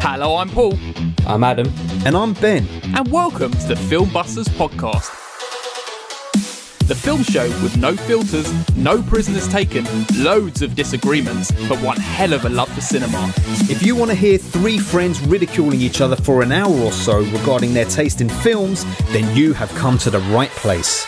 Hello, I'm Paul. I'm Adam. And I'm Ben. And welcome to the Film Busters podcast. The film show with no filters, no prisoners taken, loads of disagreements, but one hell of a love for cinema. If you want to hear three friends ridiculing each other for an hour or so regarding their taste in films, then you have come to the right place.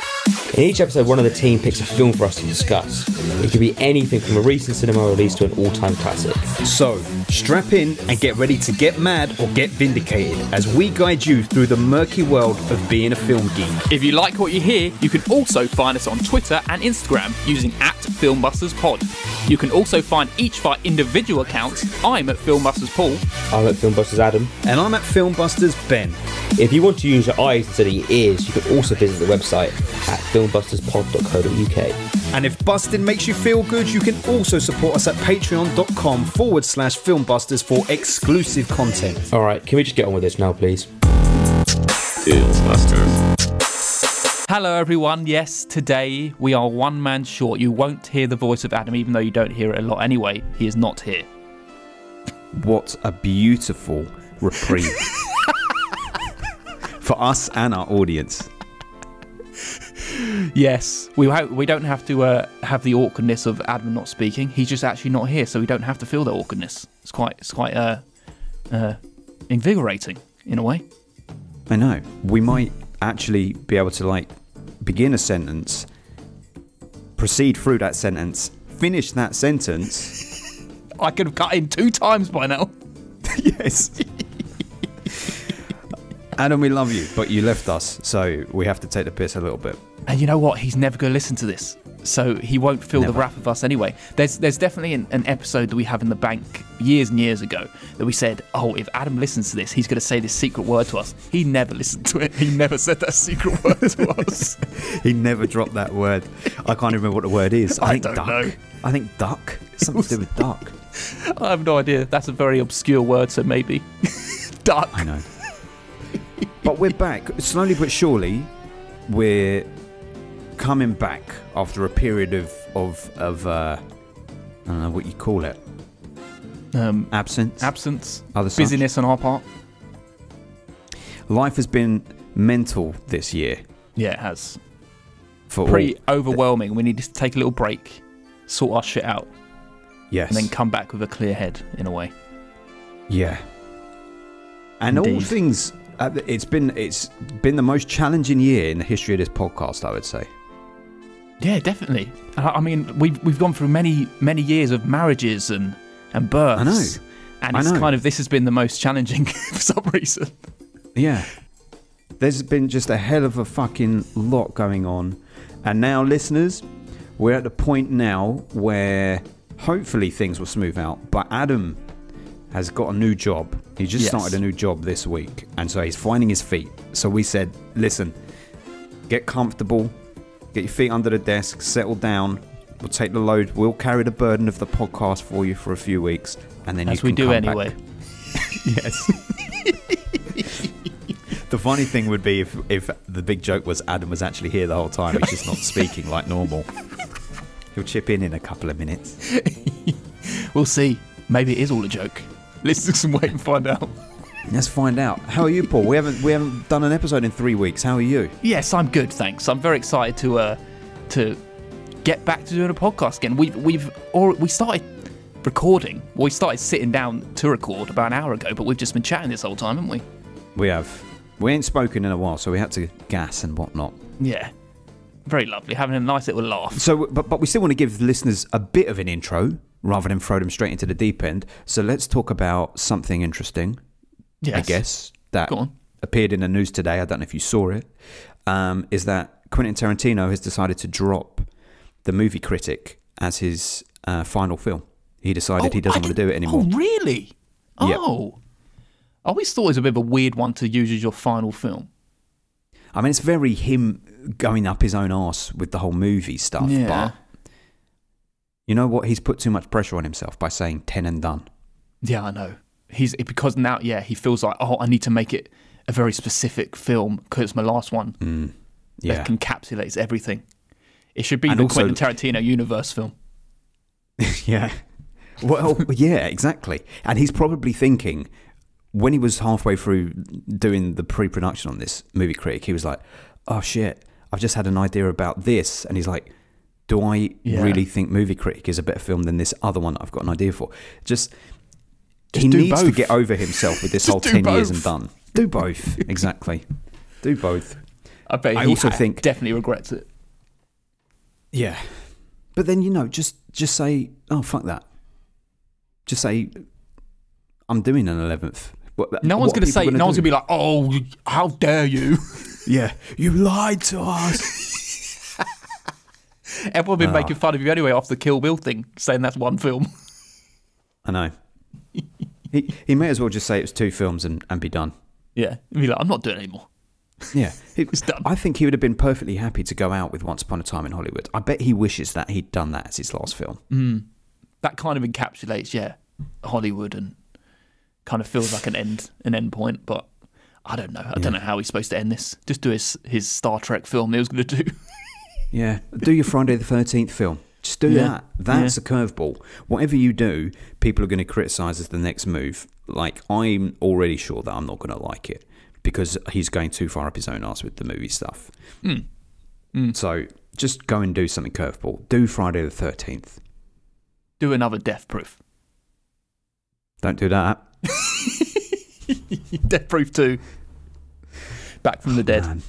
In each episode, one of the team picks a film for us to discuss. It could be anything from a recent cinema release to an all-time classic. So, strap in and get ready to get mad or get vindicated as we guide you through the murky world of being a film geek. If you like what you hear, you can also find us on Twitter and Instagram using @FilmbustersPod. You can also find each of our individual accounts. I'm at Filmbusters Paul. I'm at Filmbusters Adam. And I'm at Filmbusters Ben. If you want to use your eyes instead of your ears, you can also visit the website at filmbusterspod.co.uk. And if busting makes you feel good, you can also support us at patreon.com/filmbusters for exclusive content. Alright, can we just get on with this now, please? Filmbusters. Hello everyone, yes, today we are one man short. You won't hear the voice of Adam, even though you don't hear it a lot anyway. He is not here. What a beautiful reprieve. For us and our audience. Yes, we don't have to have the awkwardness of Adam not speaking. He's just actually not here, so we don't have to feel the awkwardness. It's quite invigorating in a way. I know. We might actually be able to begin a sentence, proceed through that sentence, finish that sentence. I could have cut in 2 times by now. Yes. Adam, we love you, but you left us, so we have to take the piss a little bit. And you know what? He's never going to listen to this, so he won't feel the wrath of us anyway. There's definitely an episode that we have in the bank years and years ago that we said, oh, if Adam listens to this, he's going to say this secret word to us. He never listened to it. He never said that secret word to us. He never dropped that word. I can't remember what the word is. I don't know. I think duck. Something to do with duck. I have no idea. That's a very obscure word, so maybe. Duck. I know. But we're back. Slowly but surely, we're coming back after a period of I don't know what you call it. Absence. Busyness on our part. Life has been mental this year. Yeah, it has. Pretty overwhelming. We need to take a little break, sort our shit out. Yes. And then come back with a clear head, in a way. Yeah. And Indeed. all things... it's been the most challenging year in the history of this podcast, I would say. Yeah, definitely. I mean, we've gone through many years of marriages and births. I know. And it's kind of, this has been the most challenging for some reason. Yeah. There's been just a hell of a fucking lot going on. And now, listeners, we're at the point now where hopefully things will smooth out. But Adam has got a new job. He just started a new job this week, and so he's finding his feet. So we said, listen, get comfortable, get your feet under the desk, settle down. We'll take the load. We'll carry the burden of the podcast for you for a few weeks, and then as you can we do come anyway. Back. Yes. The funny thing would be if the big joke was Adam was actually here the whole time. He's just not speaking like normal. He'll chip in a couple of minutes. We'll see. Maybe it is all a joke. Let's do some wait and find out. Let's find out. How are you, Paul? We haven't done an episode in 3 weeks. How are you? Yes, I'm good, thanks. I'm very excited to get back to doing a podcast again. We started recording. We started sitting down to record about an hour ago, but we've just been chatting this whole time, haven't we? We have. We ain't spoken in a while, so we had to gas and whatnot. Yeah. Very lovely, having a nice little laugh. So, but we still want to give the listeners a bit of an intro rather than throw them straight into the deep end. So let's talk about something interesting, yes. I guess, that appeared in the news today. I don't know if you saw it. Is that Quentin Tarantino has decided to drop The Movie Critic as his final film. He decided he doesn't want to do it anymore. Oh, really? Yep. Oh. I always thought it was a bit of a weird one to use as your final film. I mean, it's very him going up his own arse with the whole movie stuff, but you know what? He's put too much pressure on himself by saying 10 and done. Yeah, I know. Because now, he feels like, I need to make it a very specific film because it's my last one. That encapsulates everything. It should be the Quentin Tarantino universe film. Yeah. Well, yeah, exactly. And he's probably thinking, when he was halfway through doing the pre-production on this movie critic, he was like, "Oh shit, I've just had an idea about this," and he's like, "Do I really think Movie Critic is a better film than this other one I've got an idea for?" Just he needs to get over himself with this whole 10 years and done. Do both, exactly. Do both. I bet I also think definitely regrets it. Yeah, but then just say, "Oh fuck that." Just say, "I'm doing an 11th." No one's going to say. No one's going to be like, "Oh, how dare you!" Yeah, you lied to us. Everyone been making fun of you anyway off the Kill Bill thing, saying that's one film. I know. He may as well just say it was 2 films and be done. Yeah, he'd be like, "I'm not doing it anymore." Yeah, It's done. I think he would have been perfectly happy to go out with Once Upon a Time in Hollywood. I bet he wishes that he'd done that as his last film. That kind of encapsulates, Hollywood, and kind of feels like an end point. But I don't know. I don't know how he's supposed to end this. Just do his Star Trek film he was going to do. Yeah, do your Friday the 13th film. Just do that. That's a curveball. Whatever you do, people are going to criticise as the next move. Like, I'm already sure that I'm not going to like it because he's going too far up his own arse with the movie stuff. So just go and do something curveball. Do Friday the 13th. Do another Death Proof. Don't do that. Death Proof 2. Back from the dead. Man.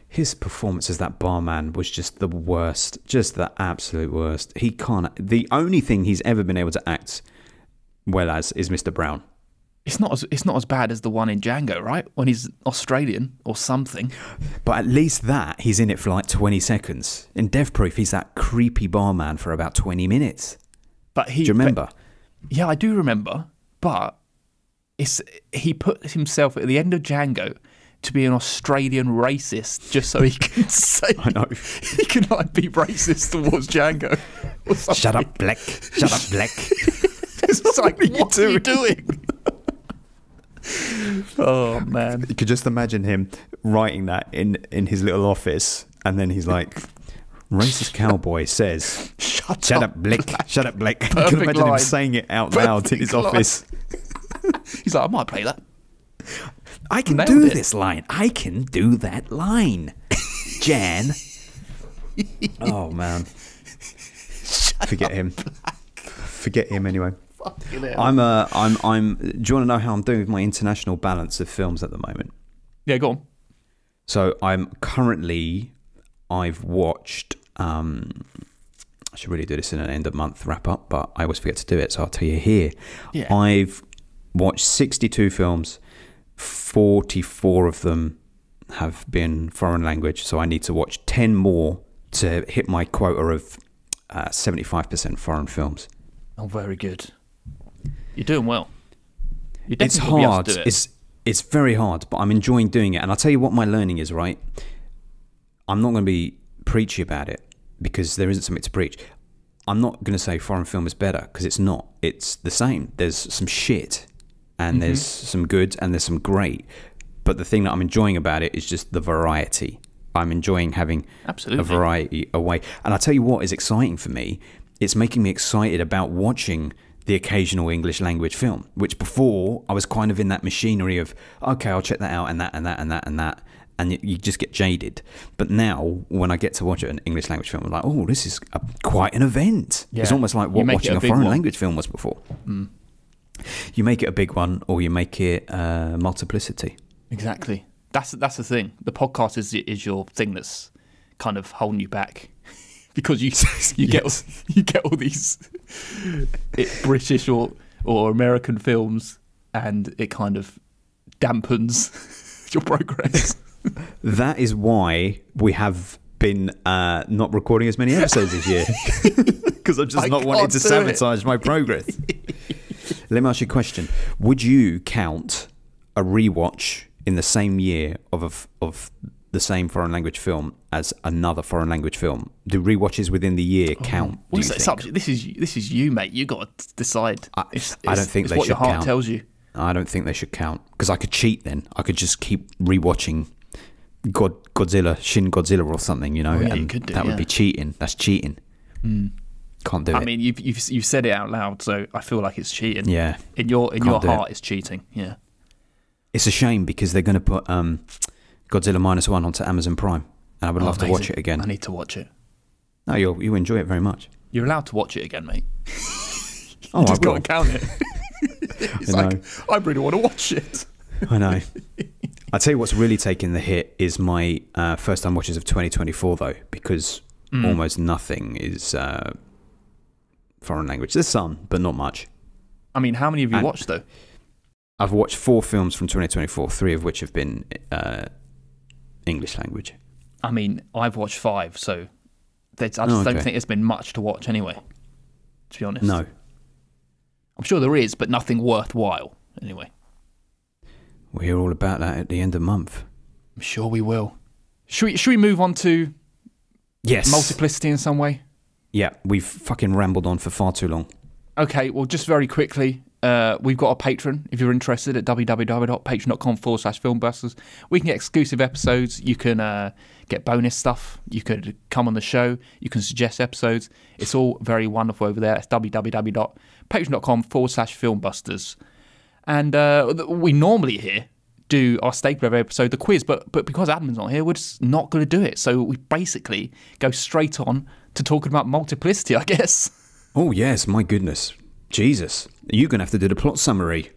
His performance as that barman was just the worst, just the absolute worst. He can't. The only thing he's ever been able to act well as is Mr. Brown. It's not as bad as the one in Django, right? When he's Australian or something. But at least that he's in it for like 20 seconds. In Death Proof, he's that creepy barman for about 20 minutes. But do you remember? Yeah, I do remember. But he put himself at the end of Django to be an Australian racist just so he can say I know. He can like be racist towards Django. Shut up, black. Shut up, black. It's like, what are you doing? Oh man. You could just imagine him writing that in his little office, and then he's like, "Racist cowboy says, shut up, black. Shut up, black." You can imagine him saying it out loud in his office. He's like, "I might play that. I can do this line. I can do that line, Jan." Oh man, forget him. Forget him anyway. I'm. Do you want to know how I'm doing with my international balance of films at the moment? Yeah, go on. So I've watched. I should really do this in an end of month wrap up, but I always forget to do it, so I'll tell you here. Yeah. I've watched 62 films. 44 of them have been foreign language, so I need to watch 10 more to hit my quota of 75% foreign films. Oh, very good. You're doing well. It's hard. It's very hard, but I'm enjoying doing it. And I'll tell you what my learning is, right? I'm not going to be preachy about it because there isn't something to preach. I'm not going to say foreign film is better because it's not. It's the same. There's some shit and there's some good and there's some great. But the thing that I'm enjoying about it is just the variety. I'm enjoying having a variety away. And I'll tell you what is exciting for me. It's making me excited about watching the occasional English language film, which before I was kind of in that machinery of, okay, I'll check that out and that and that and that and that. And you just get jaded. But now, when I get to watch an English language film, I'm like, oh, this is quite an event. Yeah. It's almost like what watching a foreign language film was before. Mm. You make it a big one, or you make it multiplicity. Exactly. That's the thing. The podcast is your thing that's kind of holding you back because you get all these British or American films, and it kind of dampens your progress. That is why we have been not recording as many episodes this year, because I'm just not wanting to sabotage my progress. Let me ask you a question: would you count a rewatch in the same year of the same foreign language film as another foreign language film? Do rewatches within the year count? This is you, mate. You got to decide. I don't think they should count. What your heart tells you. I don't think they should count because I could cheat. Then I could just keep rewatching Godzilla, Shin Godzilla, or something. You know, you could do, that would be cheating. That's cheating. Can't do it. I mean, you've said it out loud, so I feel like it's cheating. Yeah. In your heart, it's cheating. Yeah. It's a shame because they're going to put Godzilla -1 onto Amazon Prime, and I would love to watch it again. I need to watch it. No, you'll enjoy it very much. You're allowed to watch it again, mate. Oh, I've got to count it. It's I like, know. I really want to watch it. I know. I tell you what's really taken the hit is my first time watches of 2024 though, because almost nothing is foreign language. There's some, but not much. I mean, how many have you watched though? I've watched 4 films from 2024, 3 of which have been English language. I mean, I've watched 5, so I just don't think there's been much to watch anyway, to be honest. No. I'm sure there is, but nothing worthwhile anyway. We'll hear all about that at the end of the month. I'm sure we will. Should we move on to Multiplicity in some way? Yeah, we've fucking rambled on for far too long. Okay, well, just very quickly, we've got a Patreon if you're interested at www.patreon.com/filmbusters. We can get exclusive episodes. You can get bonus stuff. You could come on the show. You can suggest episodes. It's all very wonderful over there. It's www.patreon.com/filmbusters. And we normally here do our stake of every episode, the quiz, but because Adam's not here, we're just not going to do it. So we basically go straight on to talking about Multiplicity, I guess. Oh, yes, my goodness. Jesus. You're going to have to do the plot summary.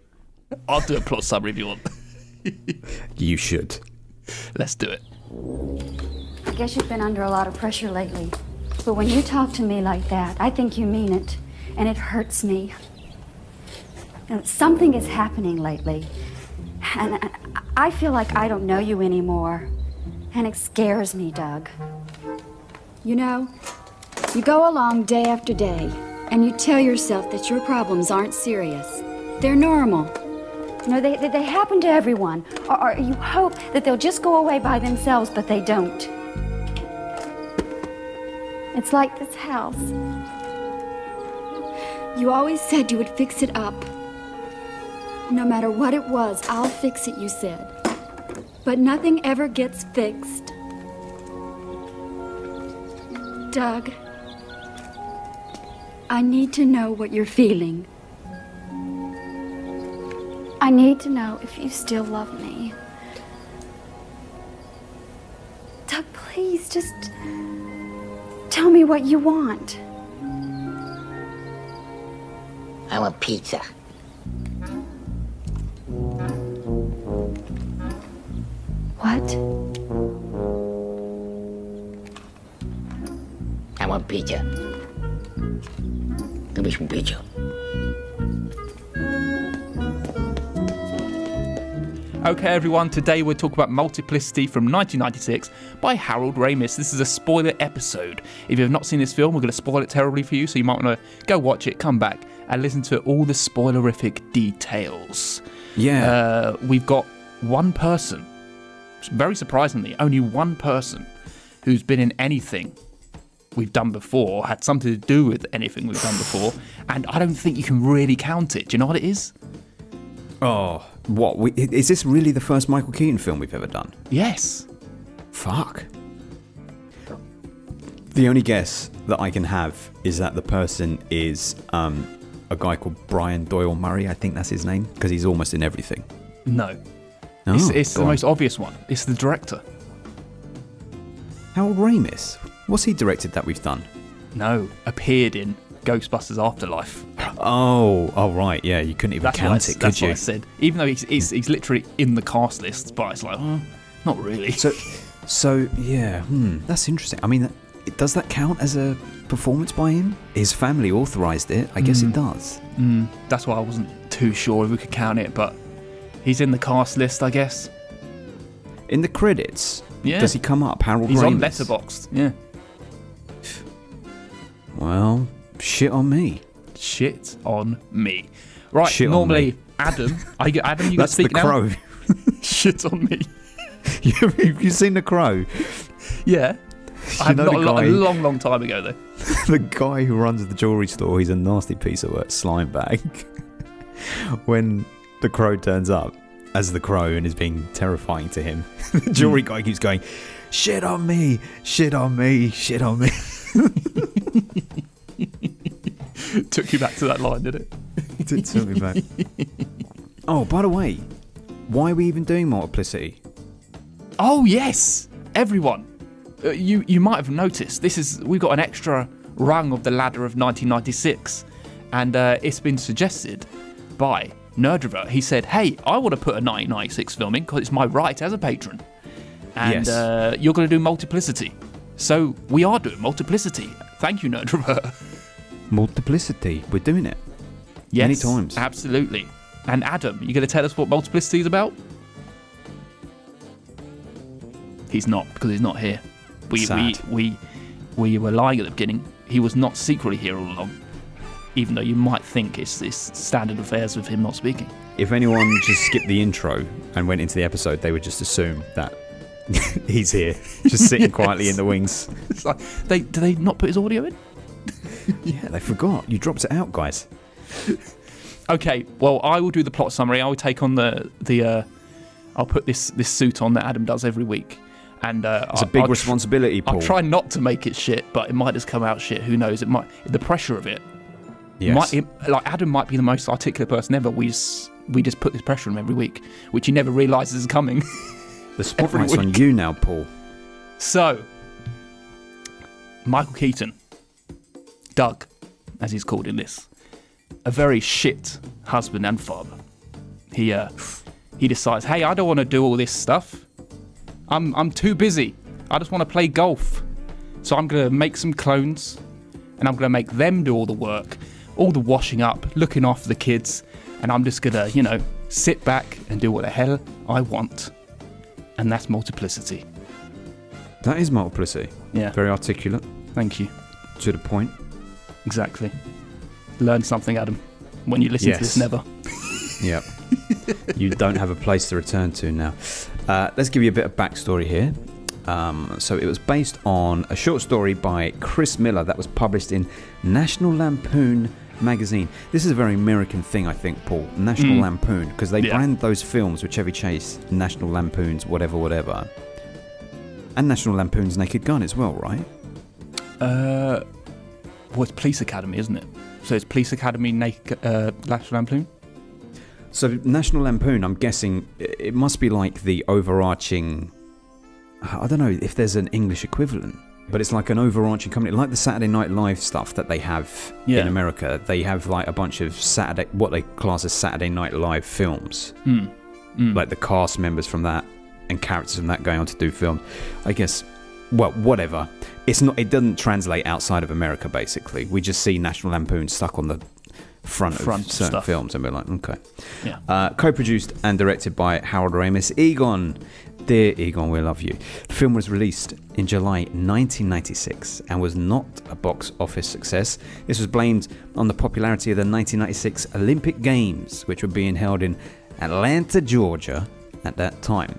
I'll do a plot summary if you want. You should. Let's do it. I guess you've been under a lot of pressure lately. But when you talk to me like that, I think you mean it. And it hurts me. You know, something is happening lately. And I feel like I don't know you anymore. And it scares me, Doug. You know, you go along day after day, and you tell yourself that your problems aren't serious. They're normal. You know, they happen to everyone. Or you hope that they'll just go away by themselves, but they don't. It's like this house. You always said you would fix it up. No matter what it was, I'll fix it, you said. But nothing ever gets fixed. Doug, I need to know what you're feeling. I need to know if you still love me. Doug, please, just tell me what you want. I want pizza. What? I want pizza. Give me some pizza. Okay, everyone, today we're talking about Multiplicity from 1996 by Harold Ramis. This is a spoiler episode. If you have not seen this film, we're going to spoil it terribly for you, so you might want to go watch it, come back, and listen to all the spoilerific details. Yeah. We've got one person, very surprisingly, only one person who's been in anything we've done before, had something to do with anything we've done before, and I don't think you can really count it. Do you know what it is? Oh, what? Is this really the first Michael Keaton film we've ever done? Yes. Fuck. The only guess that I can have is that the person is a guy called Brian Doyle Murray. I think that's his name, because he's almost in everything. No. Oh, it's the most obvious one. It's the director. Harold Ramis. What's he directed that we've done? No. Appeared in Ghostbusters Afterlife. Oh, right, yeah. You couldn't even count it, could that's you? What I said. Even though he's literally in the cast list, but it's like, not really. So yeah, that's interesting. I mean, does that count as a performance by him? His family authorised it. I guess it does. That's why I wasn't too sure if we could count it, but he's in the cast list, I guess. In the credits, yeah. Does he come up? Harold He's Ramis? on Letterboxd, yeah. Well, shit on me. Shit on me. Right, Shit normally, on me. Adam, you got to That's speak the Crow. now. Shit on me. Have you seen The Crow? Yeah. I have know not the guy- a long time ago, though. The guy who runs the jewellery store, he's a nasty piece of work, slime bag. When the Crow turns up as the Crow and is being terrifying to him, the jewellery guy keeps going, shit on me, shit on me, shit on me. Took you back to that line, did it? It took me back. Oh, by the way, Why are we even doing Multiplicity? Oh yes, everyone. You might have noticed we've got an extra rung of the ladder of 1996, and it's been suggested by Nerdriver. He said, "Hey, I want to put a 1996 film in because it's my right as a patron, and Yes. you're going to do Multiplicity." So we are doing Multiplicity. Thank you, Nerdriver. Multiplicity. We're doing it. Yes, Many times. absolutely. And Adam, you going to tell us what Multiplicity is about? He's not, because he's not here. Sad. We were lying at the beginning. He was not secretly here all along, even though you might think it's this standard affairs with him not speaking. If anyone just skipped the intro and went into the episode, they would just assume that he's here, just sitting quietly in the wings. It's like, do they not put his audio in? Yeah, they forgot. You dropped it out, guys. Okay, well, I will do the plot summary. I will take on I'll put this suit on that Adam does every week. And It's a big responsibility, Paul. I'll try not to make it shit, but it might just come out shit. Who knows? It might. The pressure of it. Yes. Like Adam might be the most articulate person ever. We just put this pressure on him every week, which he never realises is coming. The spotlight's on you now, Paul. So, Michael Keaton, Doug, as he's called in this, a very shit husband and father. He decides, hey, I don't want to do all this stuff. I'm too busy. I just want to play golf. So I'm going to make some clones, and I'm going to make them do all the work, all the washing up, looking after the kids, and I'm just going to, sit back and do what the hell I want. And that's Multiplicity. That is Multiplicity. Yeah. Very articulate. Thank you. To the point. Exactly. Learn something, Adam. When you listen to this, never. Yep. You don't have a place to return to now. Let's give you a bit of backstory here. So it was based on a short story by Chris Miller that was published in National Lampoon magazine. This is a very American thing, I think, Paul. National Lampoon, because they brand those films with Chevy Chase, National Lampoon's whatever. And National Lampoon's Naked Gun as well, right? Well, it's Police Academy, isn't it? So it's Police Academy, National Lampoon? So National Lampoon, I'm guessing, it must be like the overarching... I don't know if there's an English equivalent, but it's like an overarching company, like the Saturday Night Live stuff that they have in America. They have like a bunch of what they class as Saturday Night Live films. Like the cast members from that and characters from that going on to do films. I guess, well, whatever. It doesn't translate outside of America, basically. We just see National Lampoon stuck on the front of certain stuff. films, and we're like, okay. Yeah. Co-produced and directed by Harold Ramis. Egon, dear Egon, we love you. The film was released in July 1996 and was not a box office success. This was blamed on the popularity of the 1996 Olympic Games, which were being held in Atlanta, Georgia at that time.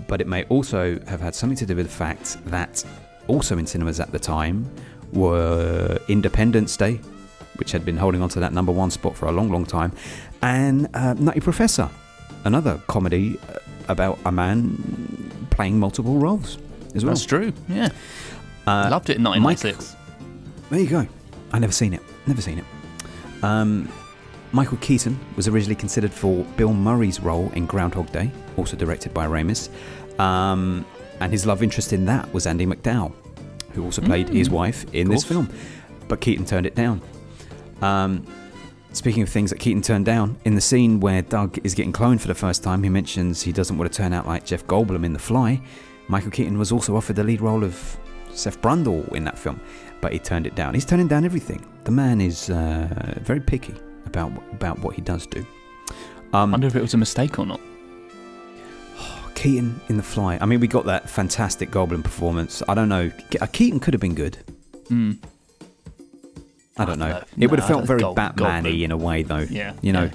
But it may also have had something to do with the fact that also in cinemas at the time were Independence Day, which had been holding on to that #1 spot for a long, long time, and Nutty Professor, another comedy about a man playing multiple roles as well. That's true, yeah. Loved it in 1996. There you go. I never seen it. Michael Keaton was originally considered for Bill Murray's role in Groundhog Day, also directed by Ramis, and his love interest in that was Andie MacDowell, who also played his wife in this film, but Keaton turned it down. Speaking of things that Keaton turned down, in the scene where Doug is getting cloned for the first time, he mentions he doesn't want to turn out like Jeff Goldblum in The Fly. Michael Keaton was also offered the lead role of Seth Brundle in that film, but he turned it down. He's turning down everything. The man is very picky about what he does do. I wonder if it was a mistake or not. Keaton in The Fly. I mean, we got that fantastic Goldblum performance. I don't know. Keaton could have been good. I don't know. It would have felt very Batman-y in a way, though. Yeah. You know.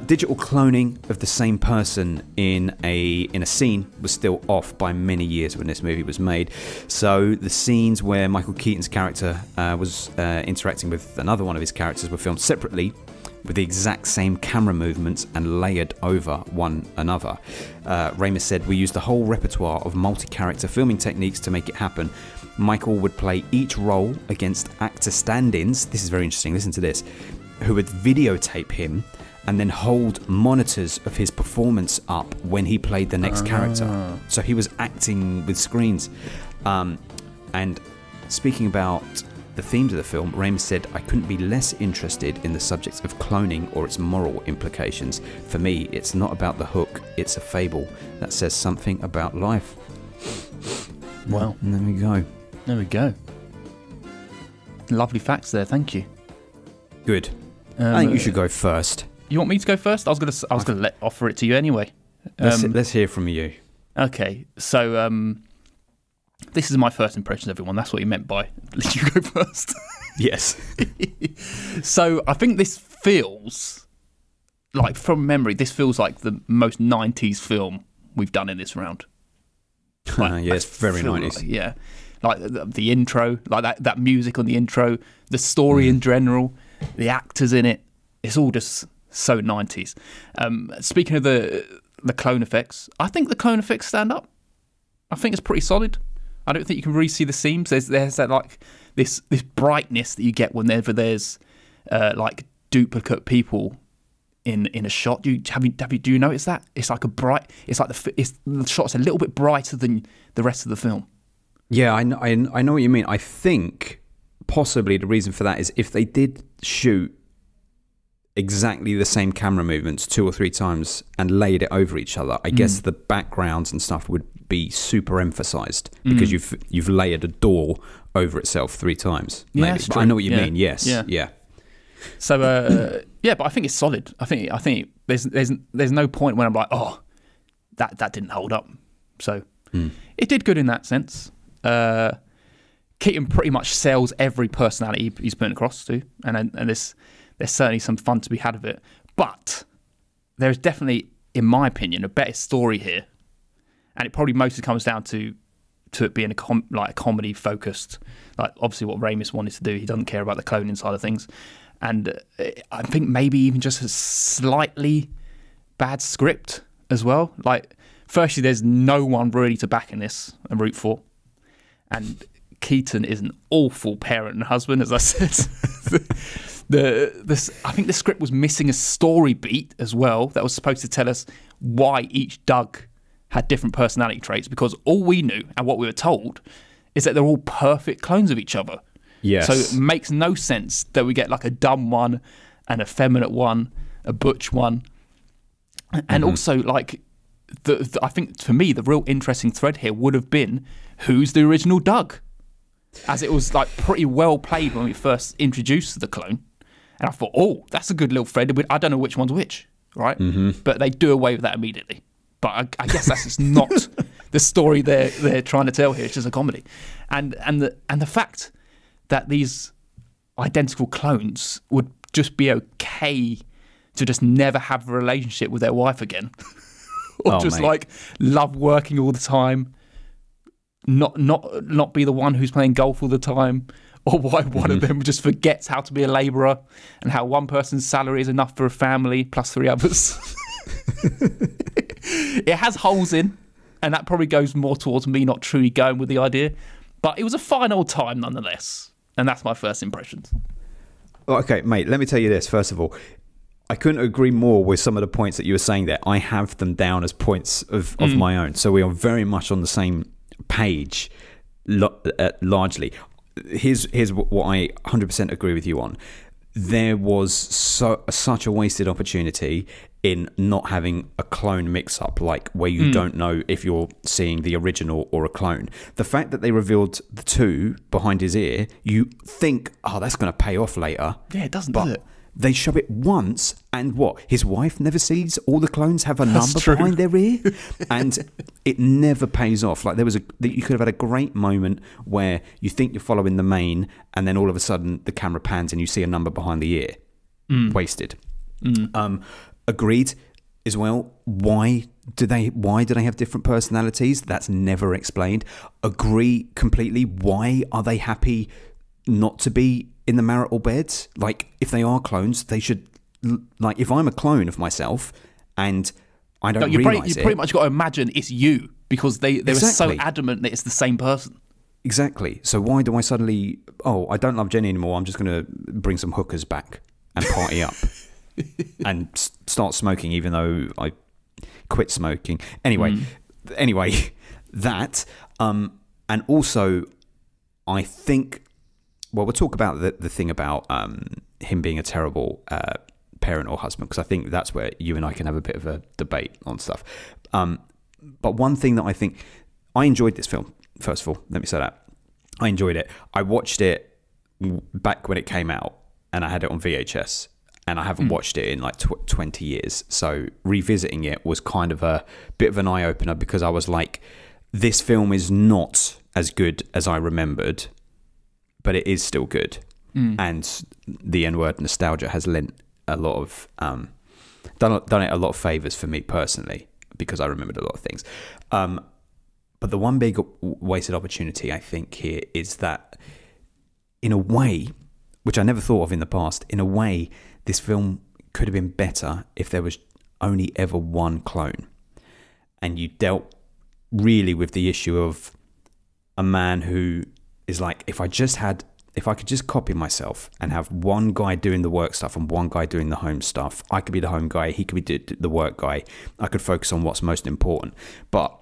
Digital cloning of the same person in a scene was still off by many years when this movie was made. So the scenes where Michael Keaton's character was interacting with another one of his characters were filmed separately with the exact same camera movements and layered over one another. Ramis said, "We used the whole repertoire of multi-character filming techniques to make it happen. Michael would play each role against actor stand-ins," this is very interesting, listen to this, "who would videotape him and then hold monitors of his performance up when he played the next character. So he was acting with screens. And speaking about the themes of the film, Ramis said, "I couldn't be less interested in the subjects of cloning or its moral implications. For me, it's not about the hook, it's a fable that says something about life." Wow. And there we go. There we go. Lovely facts there, thank you. Good. I think you should go first. You want me to go first? I was gonna offer it to you anyway. Let's hear from you. Okay, so this is my first impressions, everyone. That's what you meant by let you go first. Yes. So I think this feels like, from memory, this feels like the most 90s film we've done in this round. Like, yeah, it's very 90s. Like, yeah. Like the intro, like that music on the intro, the story in general, the actors in it, it's all just so 90s. Speaking of the clone effects, I think the clone effects stand up. I think it's pretty solid. I don't think you can really see the seams. There's that like this brightness that you get whenever there's like duplicate people in a shot. Do you notice that? It's like the shot's a little bit brighter than the rest of the film. Yeah, I know what you mean. I think possibly the reason for that is if they did shoot exactly the same camera movements 2 or 3 times and laid it over each other, I guess the backgrounds and stuff would be super emphasized because you've layered a door over itself 3 times. Maybe. Yeah, that's but true. I know what you mean. Yes. Yeah. So yeah, but I think it's solid. I think there's no point when I'm like, oh, that didn't hold up. So it did good in that sense. Keaton pretty much sells every personality he's putting across to, and there's certainly some fun to be had of it. But there's definitely, in my opinion, a better story here, and it probably mostly comes down to it being a comedy focused. Like obviously what Ramis wanted to do, he doesn't care about the cloning side of things, and I think maybe even just a slightly bad script as well. Like firstly, there's no one really to back in this and root for. And Keaton is an awful parent and husband, as I said. I think the script was missing a story beat as well that was supposed to tell us why each Doug had different personality traits, because all we knew and what we were told is that they're all perfect clones of each other. Yes. So it makes no sense that we get like a dumb one, an effeminate one, a butch one. And also like I think for me the real interesting thread here would have been who's the original Doug, as it was like pretty well played when we first introduced the clone, and I thought, oh, that's a good little thread. I don't know which one's which, right? But they do away with that immediately. But I guess that's just not the story they're trying to tell here. It's just a comedy, and the fact that these identical clones would just be okay to just never have a relationship with their wife again, or like love working all the time. Not be the one who's playing golf all the time, or why one of them just forgets how to be a labourer, and how one person's salary is enough for a family plus 3 others. It has holes in, and that probably goes more towards me not truly going with the idea, but it was a fine old time nonetheless, and that's my first impressions. Okay, mate, let me tell you this. First of all, I couldn't agree more with some of the points that you were saying there. I have them down as points of my own, so we are very much on the same page largely. Here's what I 100% agree with you on. There was such a wasted opportunity in not having a clone mix-up, like where you don't know if you're seeing the original or a clone. The fact that they revealed the 2 behind his ear, you think, oh, that's going to pay off later. Yeah, it doesn't, does it? They show it once, and what? His wife never sees all the clones have a number behind their ear, and it never pays off. Like you could have had a great moment where you think you're following the main, and then all of a sudden the camera pans and you see a number behind the ear. Wasted. Agreed as well. Why do they have different personalities? That's never explained. Agree completely. Why are they happy not to be in the marital beds? Like, if they are clones, they should, like, if I'm a clone of myself and I don't realise you pretty much got to imagine it's you, because they were so adamant that it's the same person. Exactly. So why do I suddenly, I don't love Jenny anymore, I'm just going to bring some hookers back and party up. and start smoking, even though I quit smoking. Anyway, that and also I think, well, we'll talk about the thing about him being a terrible parent or husband, because I think that's where you and I can have a bit of a debate on stuff. But one thing that I think, I enjoyed this film. First of all, let me say that I enjoyed it. I watched it back when it came out, and I had it on VHS, and I haven't watched it in like 20 years. So revisiting it was kind of a bit of an eye opener, because I was like, this film is not as good as I remembered, but it is still good. And the N-word nostalgia has lent a lot of done it a lot of favors for me personally, because I remembered a lot of things. But the one big wasted opportunity I think here is that, in a way, which I never thought of in the past, in a way, this film could have been better if there was only ever one clone, and you dealt really with the issue of a man who is like, if I could just copy myself and have one guy doing the work stuff and one guy doing the home stuff, I could be the home guy, he could be the work guy, I could focus on what's most important. But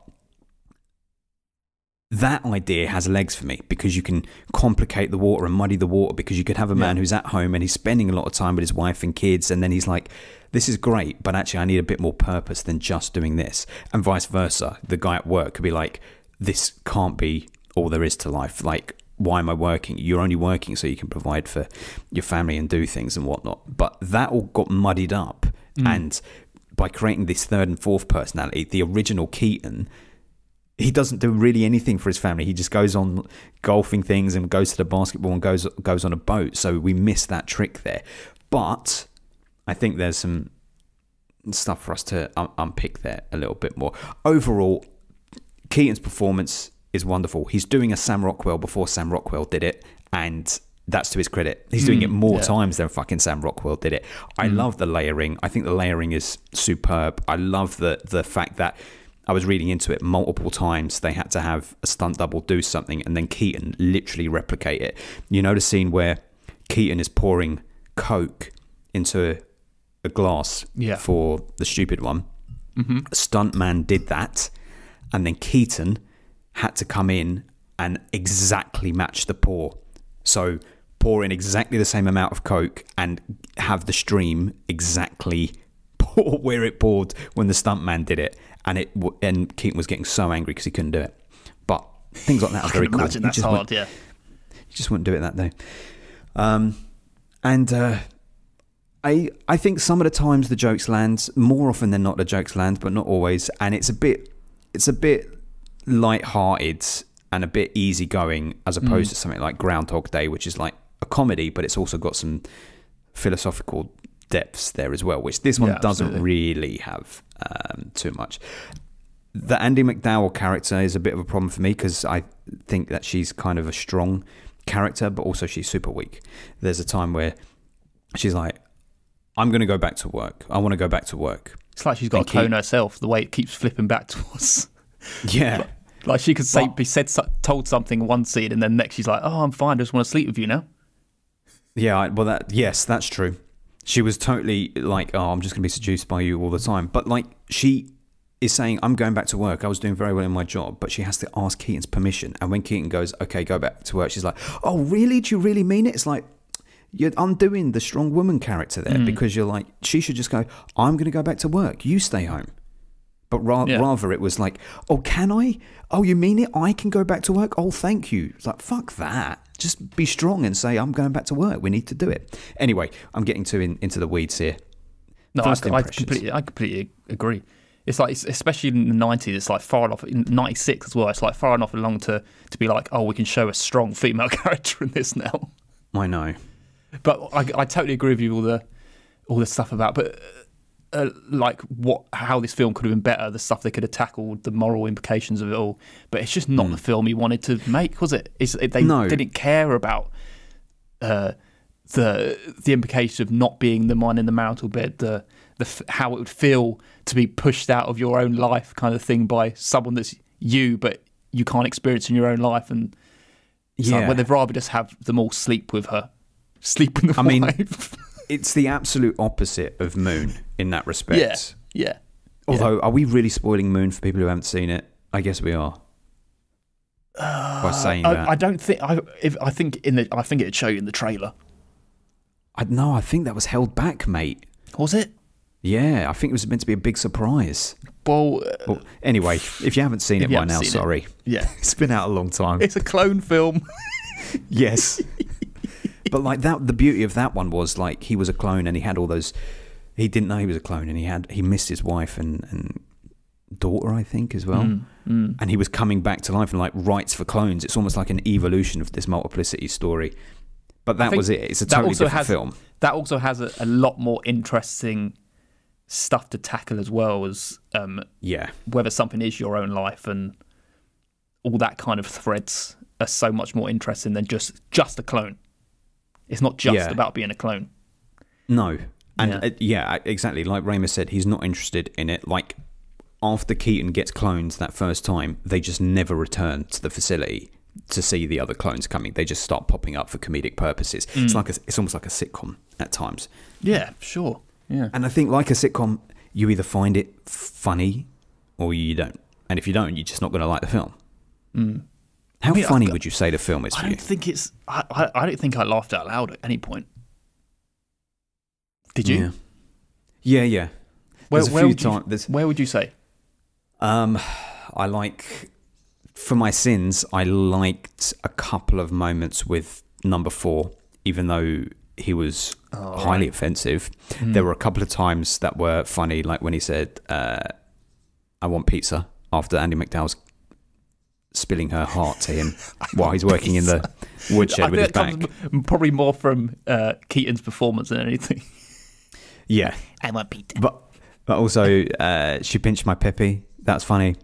that idea has legs for me, because you can complicate the water and muddy the water, because you could have a man who's at home and he's spending a lot of time with his wife and kids, and then he's like, this is great, but actually I need a bit more purpose than just doing this. And vice versa, the guy at work could be like, this can't be all there is to life. Like, why am I working? You're only working so you can provide for your family and do things and whatnot. But that all got muddied up. And by creating this third and fourth personality, the original Keaton, he doesn't do really anything for his family. He just goes on golfing things and goes to the basketball and goes on a boat. So we miss that trick there. But I think there's some stuff for us to unpick there a little bit more. Overall, Keaton's performance is wonderful. He's doing a Sam Rockwell before Sam Rockwell did it, and that's to his credit. He's doing it more times than fucking Sam Rockwell did it. I love the layering. I think the layering is superb. I love the fact that, I was reading into it, multiple times they had to have a stunt double do something and then Keaton literally replicate it. You know the scene where Keaton is pouring Coke into a glass for the stupid one? A stuntman did that, and then Keaton had to come in and exactly match the pour. So pour in exactly the same amount of Coke and have the stream exactly pour where it poured when the stuntman did it. And Keaton was getting so angry because he couldn't do it. But things like that are very cool. Imagine that's hard, You just wouldn't do it that day. I think some of the times the jokes land. More often than not, the jokes land, but not always. And it's a bit light-hearted and a bit easygoing, as opposed to something like Groundhog Day, which is like a comedy, but it's also got some philosophical depths there as well, which this one doesn't really have too much. The Andy McDowell character is a bit of a problem for me, because I think that she's kind of a strong character, but also she's super weak. There's a time where she's like, I'm going to go back to work. I want to go back to work. It's like she's got to clone herself, the way it keeps flipping back to us. Yeah. Like she could told something one scene, and then next she's like, oh, I'm fine, I just want to sleep with you now. Yeah, well, yes, that's true. She was totally like, oh, I'm just going to be seduced by you all the time. But like, she is saying, I'm going back to work. I was doing very well in my job. But she has to ask Keaton's permission. And when Keaton goes, okay, go back to work, she's like, oh, really? Do you really mean it? It's like, you're undoing the strong woman character there, because you're like, she should just go, I'm going to go back to work. You stay home. But rather it was like, oh, can I? Oh, you mean it? I can go back to work? Oh, thank you. It's like, fuck that. Just be strong and say, I'm going back to work. We need to do it. Anyway, I'm getting into the weeds here. No, I completely agree. It's like, especially in the 90s, it's like far enough, in 96 as well, it's like far enough along to be like, oh, we can show a strong female character in this now. I know. But I totally agree with you, all the stuff about, but like how this film could have been better, the stuff they could have tackled, the moral implications of it all. But it's just not the film he wanted to make, was it? They didn't care about the implications of not being the man in the marital bed, the how it would feel to be pushed out of your own life, kind of thing, by someone that's you, but you can't experience in your own life. And like, well, they'd rather just have them all sleep with her, sleep with the wife. it's the absolute opposite of Moon in that respect. Yeah. Although, are we really spoiling Moon for people who haven't seen it? I guess we are. By saying that. I don't think. I think it'd show you in the trailer. No, I think that was held back, mate. Was it? Yeah, I think it was meant to be a big surprise. Well, anyway, if you haven't seen it by now, sorry. Yeah. It's been out a long time. It's a clone film. Yes. But like that, the beauty of that one was like he was a clone and he had all those. He didn't know he was a clone and he missed his wife and daughter, I think, as well. And he was coming back to life and like rights for clones. It's almost like an evolution of this Multiplicity story. But that was it. It's a totally different film. That also has a lot more interesting stuff to tackle as well as whether something is your own life, and all that kind of threads are so much more interesting than just a clone. It's not just about being a clone. No. And exactly. Like Ramus said, he's not interested in it. Like, after Keaton gets cloned that first time, they just never return to the facility to see the other clones coming. They just start popping up for comedic purposes. It's almost like a sitcom at times. Yeah, sure. Yeah. And I think, like a sitcom, you either find it funny or you don't. And if you don't, you're just not going to like the film. How funny would you say the film is for you? I don't think I laughed out loud at any point. Did you? Yeah. Where would you say? I like, for my sins, I liked a couple of moments with number 4, even though he was highly offensive. There were a couple of times that were funny, like when he said, I want pizza, after Andy McDowell's spilling her heart to him while he's working in the woodshed with his back. Probably more from Keaton's performance than anything. Yeah. I want pizza. But also, she pinched my peppy. That's funny.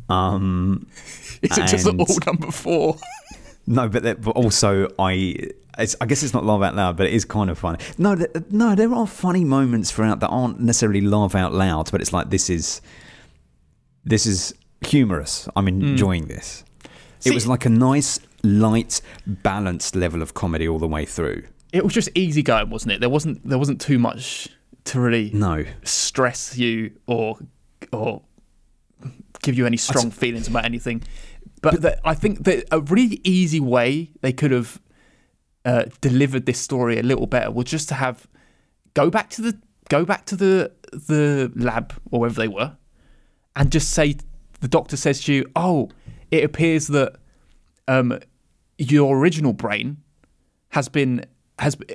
Is it just all number 4? No, but also I guess it's not laugh out loud, but it is kind of funny. No, there are funny moments throughout that aren't necessarily laugh out loud, but it's like this is humorous. I'm enjoying this. It was like a nice, light, balanced level of comedy all the way through. It was just easy going, wasn't it? There wasn't too much to really stress you or give you any strong feelings about anything. But I think that a really easy way they could have delivered this story a little better was just to go back to the lab or wherever they were, and just say, the doctor says to you, "Oh, it appears that your original brain has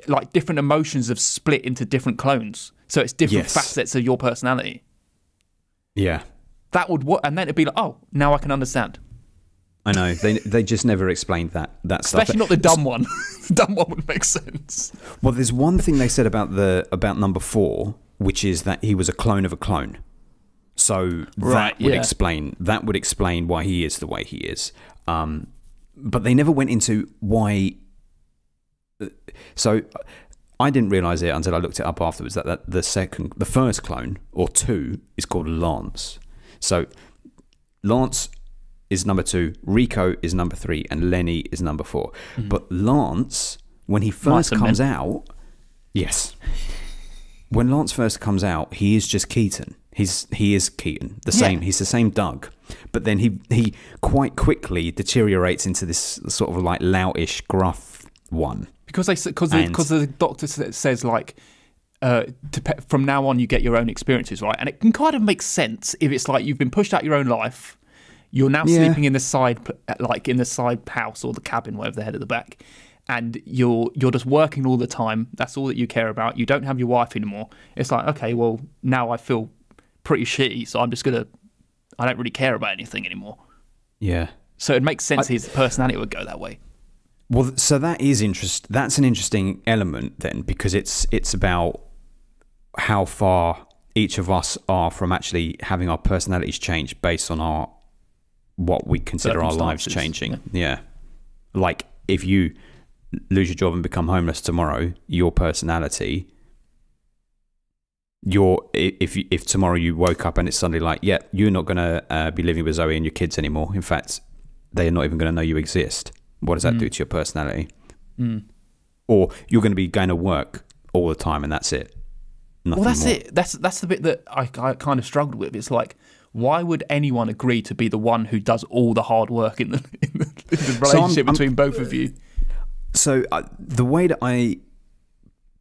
like different emotions have split into different clones, so it's different facets of your personality." Yeah, that would and then it'd be like, "Oh, now I can understand." I know they just never explained that stuff. Especially not the dumb one. The dumb one would make sense. Well, there's one thing they said about number 4, which is that he was a clone of a clone. So that would explain why he is the way he is. But they never went into why. So I didn't realize it until I looked it up afterwards that the first clone, or 2, is called Lance. So Lance is number 2, Rico is number 3, and Lenny is number 4. But Lance, when he first comes out, when Lance first comes out, he is just Keaton. He is Keaton, the same. He's the same Doug, but then he quite quickly deteriorates into this sort of like loutish, gruff one. Because the doctor says like, from now on you get your own experiences, right? And it can kind of make sense if it's like you've been pushed out your own life. You're now sleeping in the side house or the cabin, whatever the head at the back, and you're just working all the time. That's all that you care about. You don't have your wife anymore. It's like, okay, well, now I feel pretty shitty, so I don't really care about anything anymore. Yeah. So it makes sense his personality would go that way. Well, so that is that's an interesting element then, because it's about how far each of us are from actually having our personalities change based on what we consider our lives changing. Yeah. Like, if you lose your job and become homeless tomorrow, your personality, if tomorrow you woke up and it's suddenly like, yeah, you're not going to be living with Zoe and your kids anymore. In fact, they're not even going to know you exist. What does that do to your personality? Or you're going to be going to work all the time, and that's it. Nothing Well, that's more. it. That's the bit that I kind of struggled with. It's like, why would anyone agree to be the one who does all the hard work in the relationship between both of you? So the way that I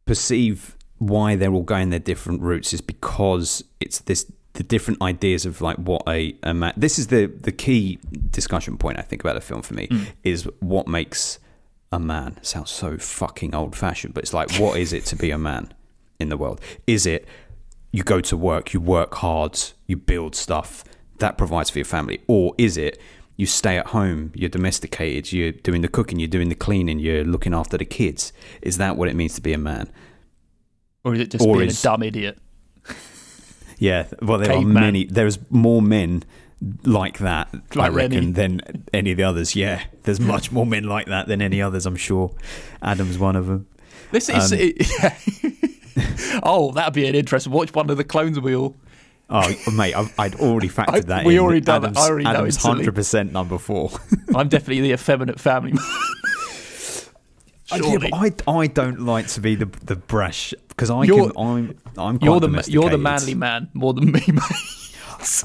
perceive why they're all going their different routes is because it's the different ideas of like what a man. This is the key discussion point I think about the film for me is what makes a man. Sounds so fucking old fashioned, but it's like, what is it to be a man in the world? Is it you go to work, you work hard, you build stuff that provides for your family, or is it you stay at home, you're domesticated, you're doing the cooking, you're doing the cleaning, you're looking after the kids? Is that what it means to be a man? Or is it just being a dumb idiot? Yeah, well, there are Caveman. many. There's more men like that, I Like reckon, Lenny. than any of the others. Yeah, there's much more men like that than any others, I'm sure. Adam's one of them. This is... yeah. Oh, that'd be an interesting... Watch one of the clones we all... Oh, mate, I'd already factored that we in. already done it. Adam's, I already know Adam's instantly. 100% number 4. I'm definitely the effeminate family man. Surely. Yeah, but I don't like to be the brash because I'm quite You're the domesticated. manly man more than me, mate.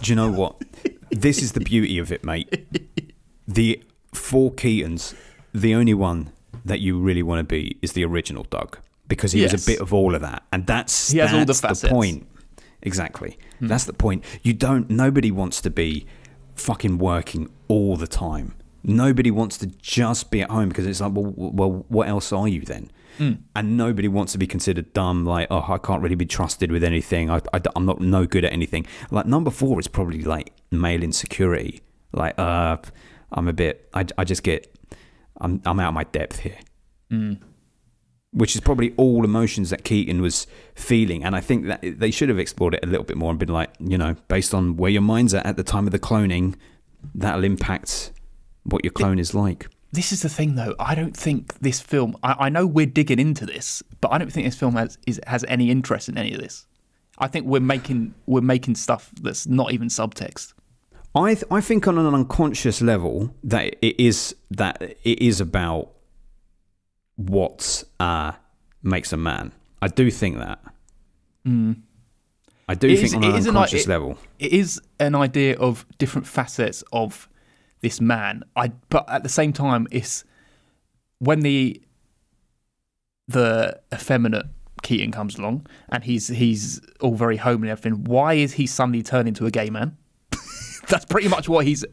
Do you know what? This is the beauty of it, mate. The 4 Keatons, the only one that you really want to be is the original Doug, because he was a bit of all of that, and He has all the that's facets. point. Exactly, that's the point. Nobody wants to be fucking working all the time. Nobody wants to just be at home, because it's like, well, what else are you then? And nobody wants to be considered dumb, like, oh, I can't really be trusted with anything. I'm not no good at anything. Like, number 4 is probably like male insecurity. Like, I'm a bit, I just get, I'm out of my depth here. Which is probably all emotions that Keaton was feeling. And I think that they should have explored it a little bit more and been like, based on where your mind's at the time of the cloning, that'll impact what your clone is like. This is the thing, though. I don't think this film... I know we're digging into this, but I don't think this film has any interest in any of this. I think we're making stuff that's not even subtext. I think on an unconscious level that it is about what makes a man. I do think that. I do think on an unconscious level. It is an idea of different facets of this man. But at the same time, it's when the effeminate Keaton comes along and he's all very homely and everything. Why is he suddenly turned into a gay man? That's pretty much what he's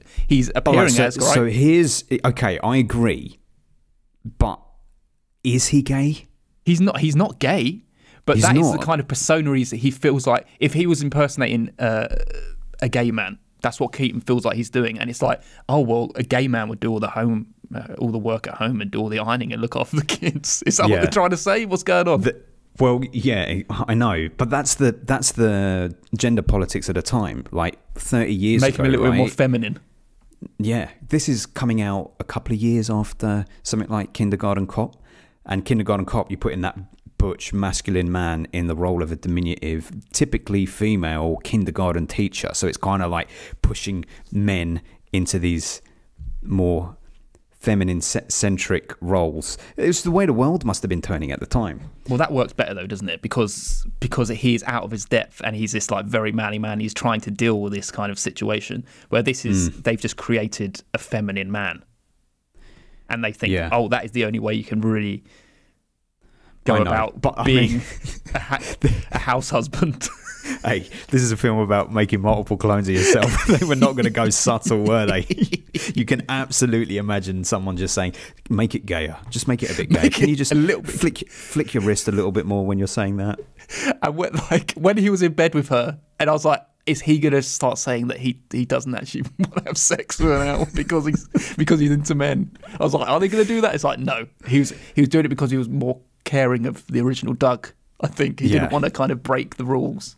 appearing as, right? So here's okay. I agree, but is he gay? He's not gay, but He's that is not. the kind of persona he feels like. If he was impersonating a gay man, that's what Keaton feels like he's doing. And it's like, oh, well, a gay man would do all the work at home and do all the ironing and look after the kids. Is that what they're trying to say? What's going on? Well, yeah, I know, but that's the gender politics at a time, like 30 years Make ago. him a little right? bit more feminine. Yeah, this is coming out a couple of years after something like Kindergarten Cop. And Kindergarten Cop, you put in that butch masculine man in the role of a diminutive, typically female kindergarten teacher. So it's kind of like pushing men into these more feminine centric roles. It's the way the world must have been turning at the time. Well, that works better though, doesn't it? Because he's out of his depth and he's this like very manly man. He's trying to deal with this kind of situation where this is they've just created a feminine man, and they think, oh, that is the only way you can really go about being a house husband. Hey, this is a film about making multiple clones of yourself. They were not going to go subtle, were they? You can absolutely imagine someone just saying, make it gayer. Just make it a bit gayer. Can you just a little bit. flick your wrist a little bit more when you're saying that? And when he was in bed with her, and I was like, is he going to start saying that he doesn't actually want to have sex with her now because he's into men? I was like, are they going to do that? It's like, no. He was doing it because he was more caring of the original Doug. I think he didn't want to kind of break the rules.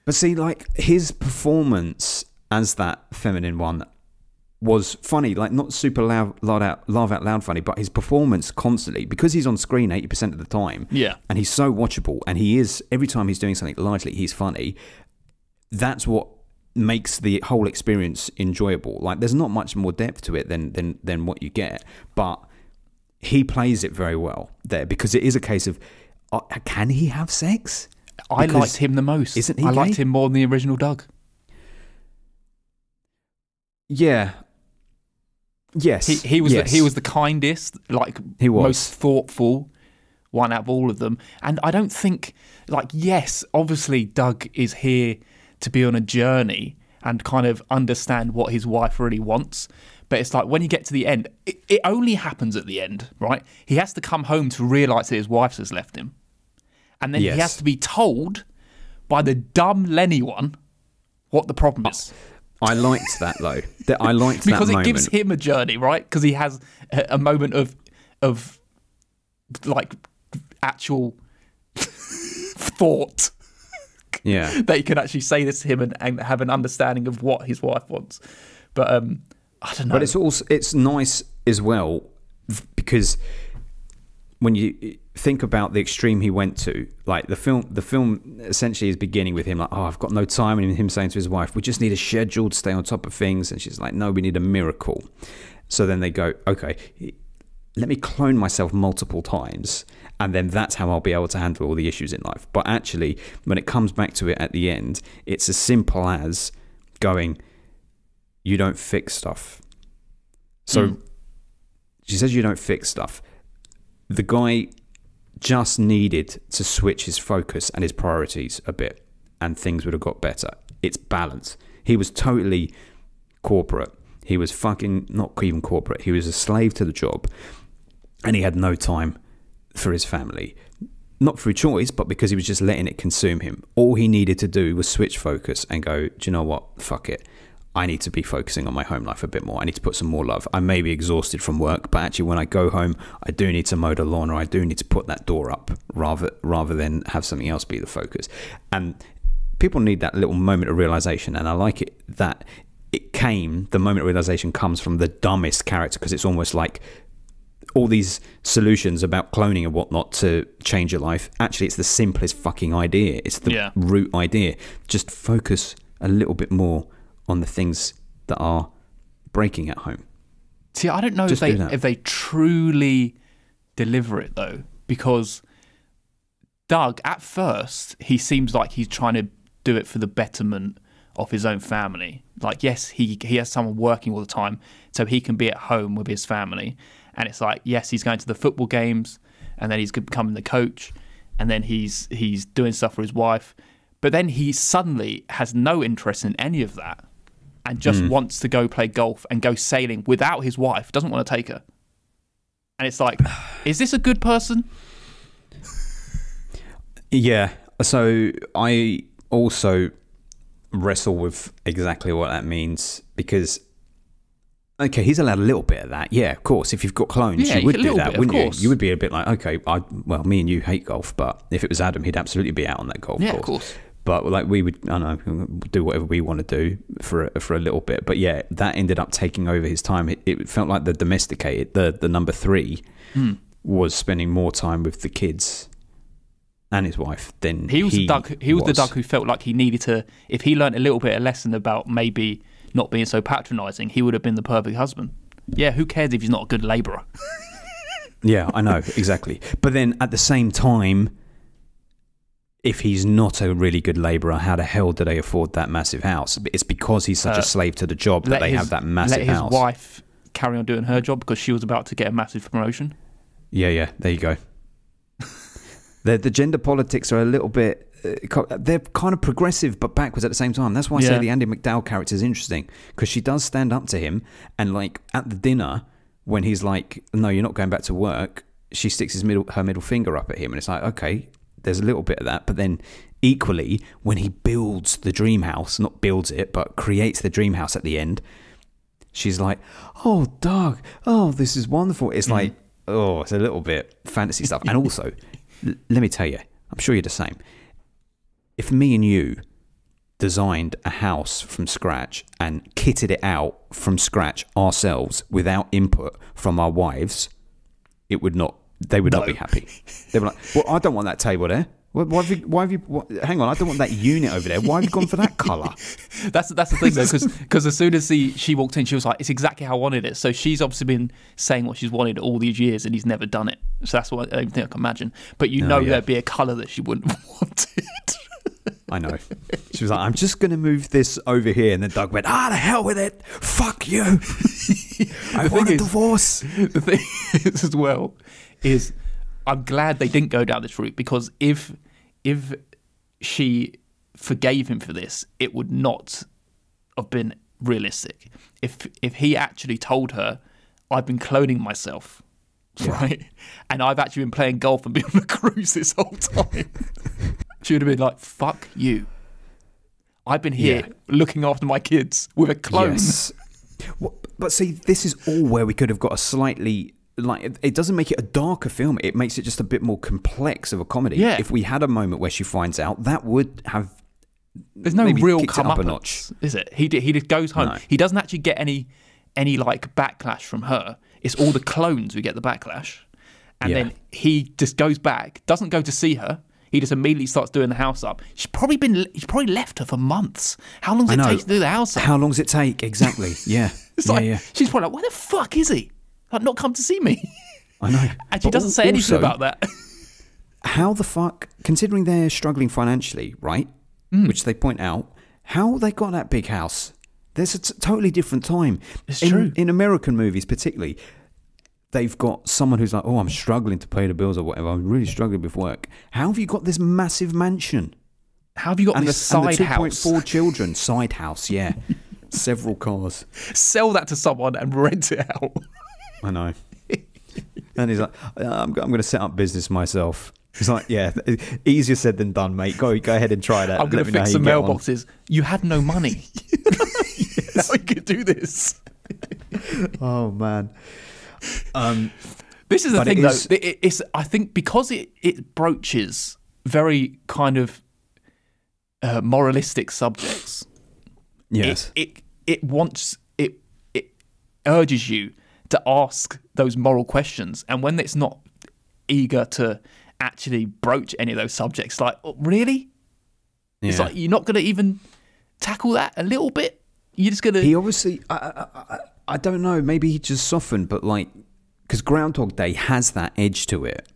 But see, like, his performance as that feminine one was funny, like not super laugh out loud funny, but his performance constantly, because he's on screen 80% of the time, and he's so watchable, and he is, every time he's doing something largely, he's funny. That's what makes the whole experience enjoyable. Like, there's not much more depth to it than what you get, but he plays it very well there, because it is a case of, can he have sex? I Because liked him the most. isn't he I liked gay? him more than the original Doug. Yeah. Yes. He was yes. he was the kindest, like He was. most thoughtful one out of all of them. And I don't think, like, yes, obviously Doug is here to be on a journey and kind of understand what his wife really wants. But it's like when you get to the end, it only happens at the end, right? He has to come home to realise that his wife has left him. And then Yes. he has to be told by the dumb Lenny one what the problem is. I liked that though. I liked Because that it moment. gives him a journey, right? Because he has a moment of like actual thought Yeah. that he can actually say this to him and have an understanding of what his wife wants. But I don't know. But it's nice as well because when you think about the extreme he went to, like the film essentially is beginning with him like, oh, I've got no time, and him saying to his wife, we just need a schedule to stay on top of things, and she's like, no, we need a miracle. So then they go, okay, let me clone myself multiple times, and then that's how I'll be able to handle all the issues in life. But actually, when it comes back to it at the end, it's as simple as going, you don't fix stuff. So she says you don't fix stuff. The guy just needed to switch his focus and his priorities a bit, and things would have got better. It's balance. He was totally corporate. He was fucking not even corporate. He was a slave to the job, and he had no time for his family. Not through choice, but because he was just letting it consume him. All he needed to do was switch focus and go, do you know what? Fuck it. I need to be focusing on my home life a bit more. I need to put some more love. I may be exhausted from work, but actually when I go home, I do need to mow the lawn, or I do need to put that door up rather than have something else be the focus. And people need that little moment of realization. And I like it that the moment of realization comes from the dumbest character, because it's almost like all these solutions about cloning and whatnot to change your life. Actually, it's the simplest fucking idea. It's the root idea. Just focus a little bit more on the things that are breaking at home. See, I don't know if they truly deliver it though, because Doug, at first, he seems like he's trying to do it for the betterment of his own family. Like, yes, he has someone working all the time, so he can be at home with his family. And it's like, yes, he's going to the football games, and then he's becoming the coach, and then he's doing stuff for his wife. But then he suddenly has no interest in any of that, and just wants to go play golf and go sailing without his wife, doesn't want to take her. And it's like, is this a good person? Yeah. So I also wrestle with exactly what that means, because okay, he's allowed a little bit of that. Yeah, of course. If you've got clones, Yeah, you would a do little that, bit, wouldn't of you? course. You would be a bit like, okay, well, me and you hate golf, but if it was Adam, he'd absolutely be out on that golf course. Of course. But like we would, I don't know, do whatever we want to do for a little bit. But yeah, that ended up taking over his time. It felt like the domesticated, the number 3, was spending more time with the kids and his wife than He was the Doug was. who felt like he needed to. If he learned a little bit of lesson about maybe not being so patronising, he would have been the perfect husband. Yeah, who cares if he's not a good labourer? Yeah, I know, exactly. But then at the same time, if he's not a really good labourer, how the hell do they afford that massive house? It's because he's such a slave to the job that they have that massive house. Let his wife carry on doing her job because she was about to get a massive promotion. Yeah, there you go. The gender politics are a little bit... they're kind of progressive but backwards at the same time. That's why I say the Andy McDowell character is interesting, because she does stand up to him, and like at the dinner when he's like, no, you're not going back to work, she sticks her middle finger up at him, and it's like, okay, there's a little bit of that. But then equally, when he builds the dream house, not builds it, but creates the dream house at the end, she's like, oh, Doug, oh, this is wonderful. It's like, oh, it's a little bit fantasy stuff. And also, let me tell you, I'm sure you're the same. If me and you designed a house from scratch and kitted it out from scratch ourselves without input from our wives, they would not be happy. They were like, well, I don't want that table there. Why have you? Hang on, I don't want that unit over there. Why have you gone for that colour? That's the thing though, because as soon as she walked in, she was like, "It's exactly how I wanted it." So she's obviously been saying what she's wanted all these years, and he's never done it. So that's what I don't think I can imagine. But there'd be a colour that she wouldn't have wanted. I know. She was like, "I'm just going to move this over here," and then Doug went, "Ah, the hell with it! Fuck you! I want a divorce." The thing is, as well, is I'm glad they didn't go down this route, because if she forgave him for this, it would not have been realistic. If he actually told her, "I've been cloning myself," right, and I've actually been playing golf and been on a cruise this whole time, she would have been like, "Fuck you. I've been here looking after my kids with a clone." Yes. Well, but see, this is all where we could have got a slightly... Like, it doesn't make it a darker film. It makes it just a bit more complex of a comedy. Yeah. If we had a moment where she finds out, that would have... There's no maybe real kicked it come up up a notch. Is it? He just goes home. No. He doesn't actually get any like backlash from her. It's all the clones who get the backlash. And then he just goes back, doesn't go to see her. He just immediately starts doing the house up. He's probably left her for months. How long does it take to do the house up? How long does it take? Exactly. Yeah. It's like, she's probably like, "Where the fuck is he? Like, not come to see me." I know. And she doesn't say anything about that. How the fuck, considering they're struggling financially, right? Which they point out, how they got that big house? There's a totally different time. It's true. In American movies, particularly, they've got someone who's like, "Oh, I'm struggling to pay the bills or whatever. I'm really struggling with work." How have you got this massive mansion? How have you got this side house? 2.4 children, side house, yeah. Several cars. Sell that to someone and rent it out. I know. And he's like, I'm going to set up business myself. He's like, "Yeah, easier said than done, mate. Go ahead and try that. I'm going to fix some mailboxes." You had no money. How you could do this? Oh, man. This is the thing, though. It's I think because it broaches very kind of moralistic subjects. Yes. It urges you to ask those moral questions, and when it's not eager to actually broach any of those subjects, like, "Oh, really?" It's like, you're not going to even tackle that a little bit. You're just going to... He obviously, I don't know, maybe he just softened, but like, because Groundhog Day has that edge to it.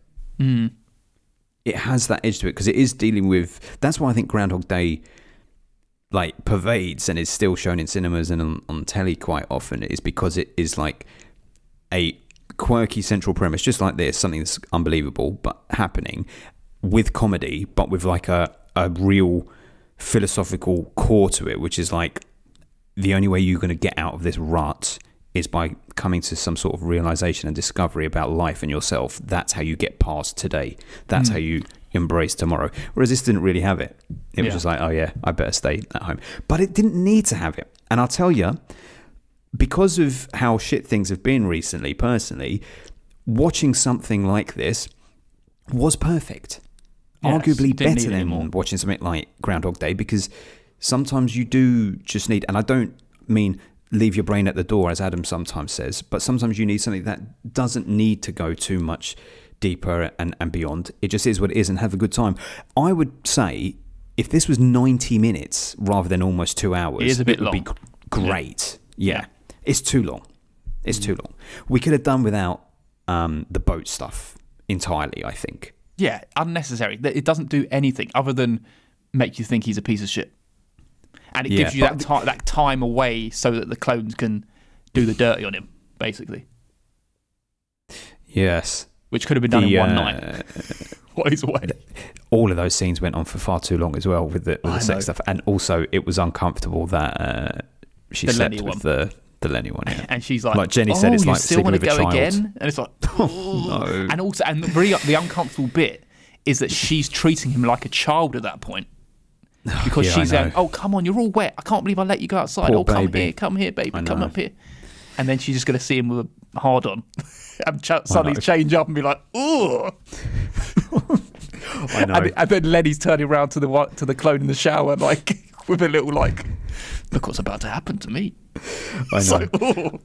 It has that edge to it because it is dealing with... That's why I think Groundhog Day like pervades and is still shown in cinemas and on telly quite often, is because it is like a quirky central premise, just like this, something that's unbelievable but happening with comedy, but with like a real philosophical core to it, which is like, the only way you're going to get out of this rut is by coming to some sort of realization and discovery about life and yourself. That's how you get past today. That's how you embrace tomorrow. Whereas this didn't really have it. It was just like, "Oh yeah, I better stay at home." But it didn't need to have it. And I'll tell you, because of how shit things have been recently, personally, watching something like this was perfect. Arguably better than watching something like Groundhog Day, because sometimes you do just need, and I don't mean leave your brain at the door, as Adam sometimes says, but sometimes you need something that doesn't need to go too much deeper and beyond. It just is what it is, and have a good time. I would say if this was 90 minutes rather than almost 2 hours, it is a bit long. Would be great. Yeah. It's too long. It's too long. We could have done without the boat stuff entirely, I think. Yeah, unnecessary. It doesn't do anything other than make you think he's a piece of shit. And it gives you that time away so that the clones can do the dirty on him, basically. Yes. Which could have been done in one night. While he's away. All of those scenes went on for far too long as well with the sex stuff. And also, it was uncomfortable that she slept with the Lenny one. Yeah. And she's like Jenny said, it's like still sleeping with a child. Again? And it's like, no. And also, and the uncomfortable bit is that she's treating him like a child at that point. Because she's going, "Oh, come on, you're all wet. I can't believe I let you go outside. Poor baby. Come here, baby, come up here." And then she's just going to see him with a hard on and suddenly change up and be like, "Ooh." I know. And then Lenny's turning around to the clone in the shower, like with a little like, "Look what's about to happen to me." I know.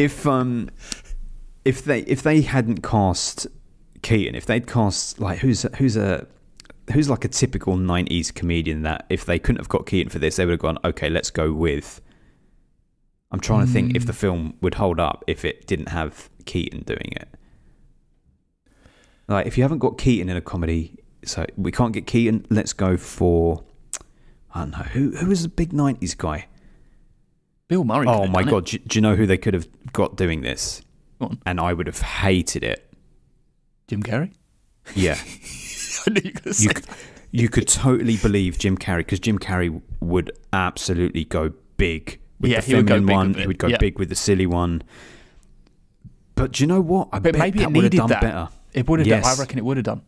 So, if they hadn't cast Keaton, if they'd cast like who's like a typical 90s comedian that if they couldn't have got Keaton for this, they would have gone, okay, let's go with. I'm trying to think if the film would hold up if it didn't have Keaton doing it. Like, if you haven't got Keaton in a comedy, so we can't get Keaton, let's go for, I don't know, who was the big 90s guy? Bill Murray. Oh my God, do you know who they could have got doing this? And I would have hated it. Jim Carrey? Yeah. I knew you were going to say that. You could totally believe Jim Carrey, because Jim Carrey would absolutely go big with the feminine one. He would go big with the silly one. But do you know what? I bet maybe that it would have needed done that. better. It would have done. I reckon it would have done.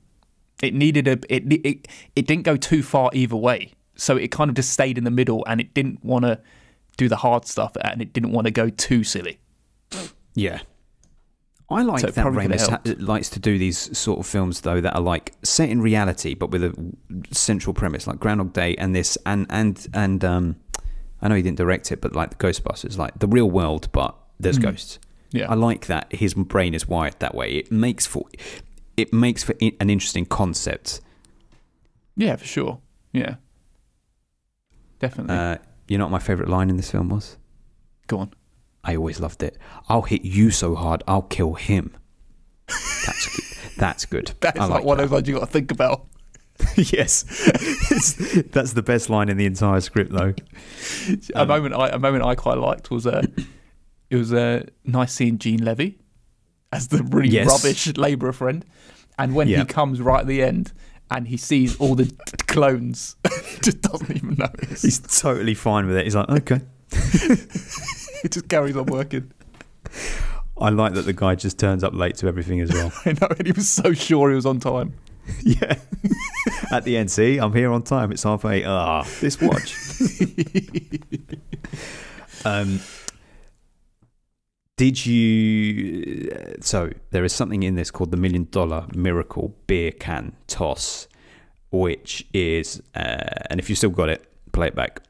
It needed it didn't go too far either way. So it kind of just stayed in the middle, and it didn't want to do the hard stuff, and it didn't want to go too silly. Yeah. I like that Ramis likes to do these sort of films, though, that are like set in reality, but with a central premise, like Groundhog Day and this, and I know he didn't direct it, but like the Ghostbusters, like the real world, but there's ghosts. Yeah, I like that his brain is wired that way. It makes for an interesting concept. Yeah, for sure. Yeah, definitely. You know what my favourite line in this film was? Go on. I always loved it. I'll hit you so hard, I'll kill him. That's good. That's good. That's like one of those lines you got to think about. Yes, that's the best line in the entire script, though. A moment I quite liked was it was nice seeing Gene Levy as the really rubbish labourer friend, and when he comes right at the end and he sees all the clones, he just doesn't even notice. He's totally fine with it. He's like, okay. It just carries on working. I like that the guy just turns up late to everything as well. I know, and he was so sure he was on time. Yeah. At the end, see, I'm here on time. It's 8:30. This watch. Did you... So, there is something in this called the $1 Million Miracle Beer Can Toss, which is... and if you still got it, play it back.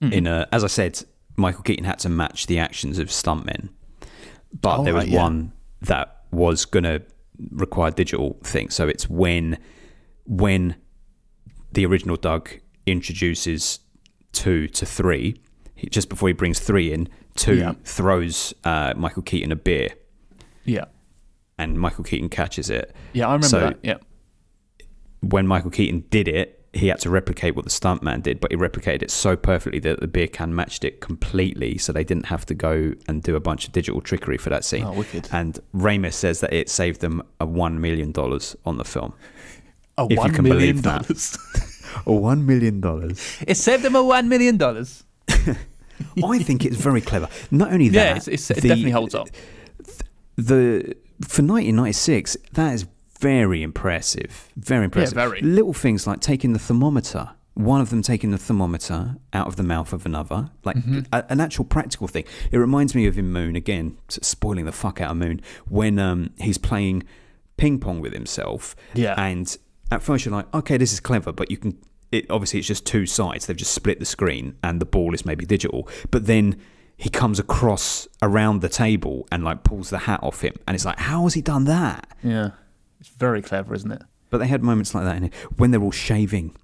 As I said, Michael Keaton had to match the actions of stuntmen, but there was one that was going to require digital thing. So it's when the original Doug introduces 2 to 3, just before he brings 3 in, 2 throws Michael Keaton a beer. Yeah. And Michael Keaton catches it. Yeah, I remember that. Yeah. When Michael Keaton did it, he had to replicate what the stuntman did, but he replicated it so perfectly that the beer can matched it completely, so they didn't have to go and do a bunch of digital trickery for that scene. Oh, wicked. And Ramis says that it saved them $1 million on the film. If you can believe that. $1 million. It saved them $1 million. I think it's very clever. Not only that... Yeah, it definitely holds up. For 1996, that is very impressive. Very impressive. Yeah, very. Little things like taking the thermometer. One of them taking the thermometer out of the mouth of another. Like an actual practical thing. It reminds me of in Moon, again, spoiling the fuck out of Moon, when he's playing ping pong with himself. Yeah. And at first you're like, okay, this is clever, but you can... obviously, it's just 2 sides. They've just split the screen and the ball is maybe digital. But then he comes across around the table and like pulls the hat off him. And it's like, how has he done that? Yeah. It's very clever, isn't it? But they had moments like that in it. When they're all shaving,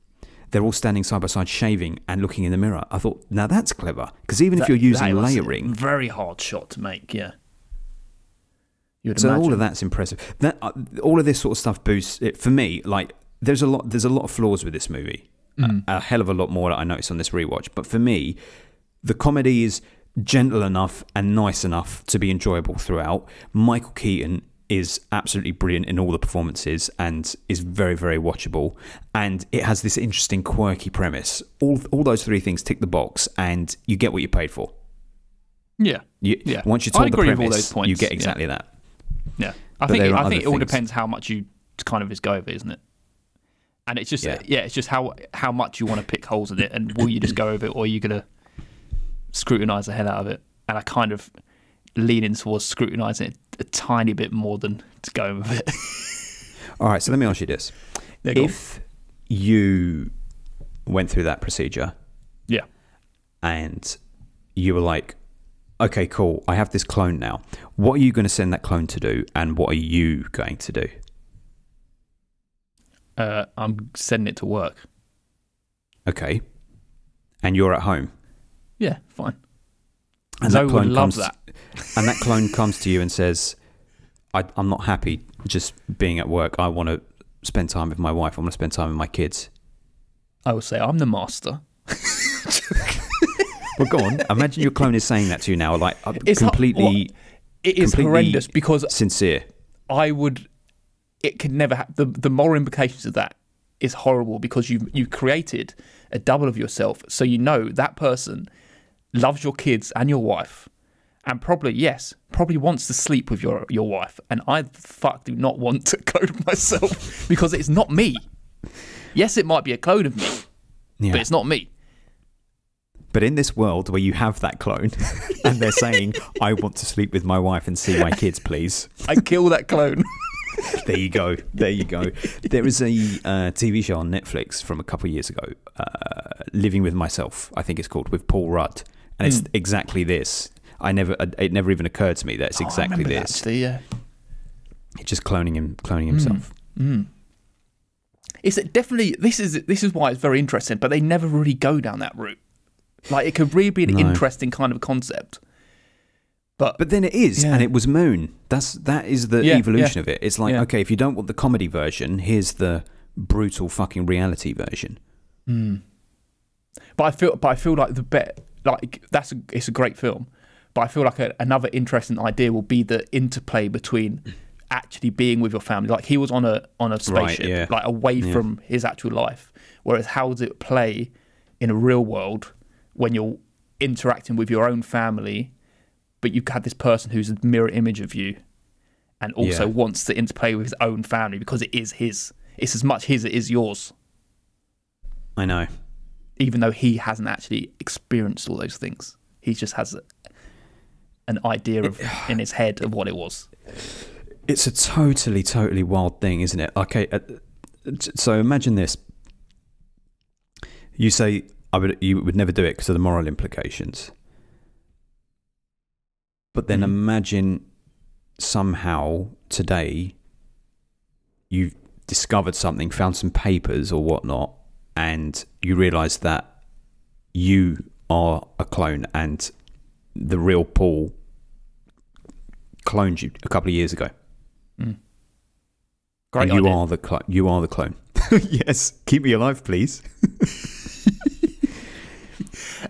they're all standing side by side shaving and looking in the mirror. I thought, now that's clever. Because even if you're using layering... Very hard shot to make, yeah. So all of that's impressive. That all of this sort of stuff boosts it. For me, like, there's a lot of flaws with this movie. A hell of a lot more that I noticed on this rewatch. But for me, the comedy is gentle enough and nice enough to be enjoyable throughout. Michael Keaton is absolutely brilliant in all the performances and is very, very watchable. And it has this interesting, quirky premise. All those 3 things tick the box, and you get what you paid for. Yeah. Once you're told the premise, with all those points. you get exactly that. Yeah. I think it all depends how much you kind of just go over, isn't it? And it's just it's just how much you want to pick holes in it, and will you just go over it, or are you going to scrutinise the hell out of it? And I kind of leaning towards scrutinising it a tiny bit more than to go with it. All right, so let me ask you this. If you went through that procedure, yeah, and you were like, okay, cool. I have this clone now. What are you going to send that clone to do, and what are you going to do? I'm sending it to work. Okay. And you're at home. Yeah, fine. And Zoe would love that. And that clone comes to you and says, I'm not happy just being at work. I want to spend time with my wife. I want to spend time with my kids. I will say, I'm the master. Well, go on. Imagine your clone is saying that to you now, like It is horrendous because sincere. It could never happen. The moral implications of that is horrible because you created a double of yourself. So you know that person loves your kids and your wife and probably wants to sleep with your wife. And I do not want to clone myself because it's not me. Yes, it might be a clone of me, but it's not me. But in this world where you have that clone and they're saying, I want to sleep with my wife and see my kids, please. I kill that clone. There you go. There you go. There is a TV show on Netflix from a couple of years ago, Living with Myself, I think it's called, with Paul Rudd. And it's exactly this. It never even occurred to me that it's exactly this. That, actually, yeah. It's just cloning himself. It's definitely this is why it's very interesting, but they never really go down that route. Like it could really be an interesting kind of concept. But then it is, and it was Moon. That is the evolution of it. It's like, okay, if you don't want the comedy version, here's the brutal fucking reality version. But I feel like it's a great film. But I feel like another interesting idea will be the interplay between actually being with your family. Like he was on a spaceship, like away from his actual life. Whereas how does it play in a real world when you're interacting with your own family? But you've had this person who's a mirror image of you and also wants to interplay with his own family because it is his. It's as much his as it is yours. I know. Even though he hasn't actually experienced all those things. He just has an idea in his head of what it was. It's a totally, totally wild thing, isn't it? Okay, so imagine this. You say you would never do it because of the moral implications. But then imagine somehow today you've discovered something, found some papers or whatnot, and you realise that you are a clone and the real Paul cloned you a couple of years ago. Great and you idea. are the clone. Yes, keep me alive, please.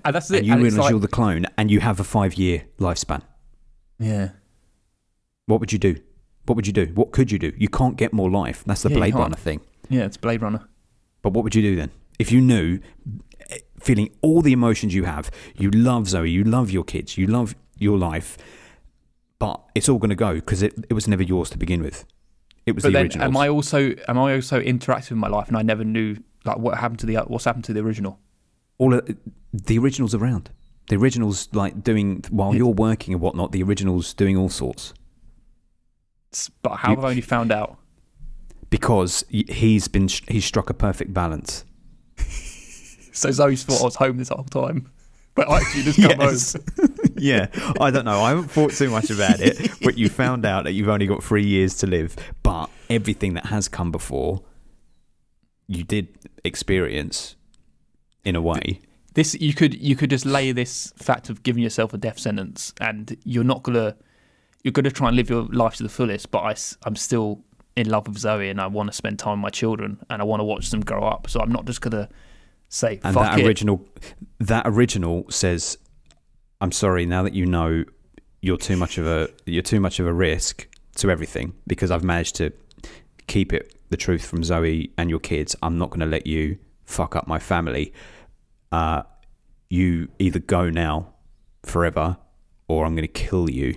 And that's it. And you realise you're the clone and you have a 5-year lifespan. Yeah. What would you do? What would you do? What could you do? You can't get more life. That's the Blade Runner thing. Yeah, it's Blade Runner. But what would you do then? If you knew, feeling all the emotions you have, you love Zoe, you love your kids, you love your life, but it's all going to go because it was never yours to begin with. It was the original. Am I also interacting with my life and I never knew like what's happened to the original? The original's around. The original's like doing while you're working and whatnot. The original's doing all sorts. But how have I only found out? Because he's struck a perfect balance. So Zoe's thought I was home this whole time, but I actually just come home. Yeah, I don't know. I haven't thought too much about it, but you found out that you've only got 3 years to live. But everything that has come before, you did experience in a way. This you could just lay this fact of giving yourself a death sentence, and you're gonna try and live your life to the fullest. But I'm still in love with Zoe, and I want to spend time with my children, and I want to watch them grow up. So I'm not just gonna say and fuck that original says, I'm sorry, now that you know you're too much of a risk to everything because I've managed to keep the truth from Zoe and your kids. I'm not going to let you fuck up my family. You either go now forever or I'm going to kill you.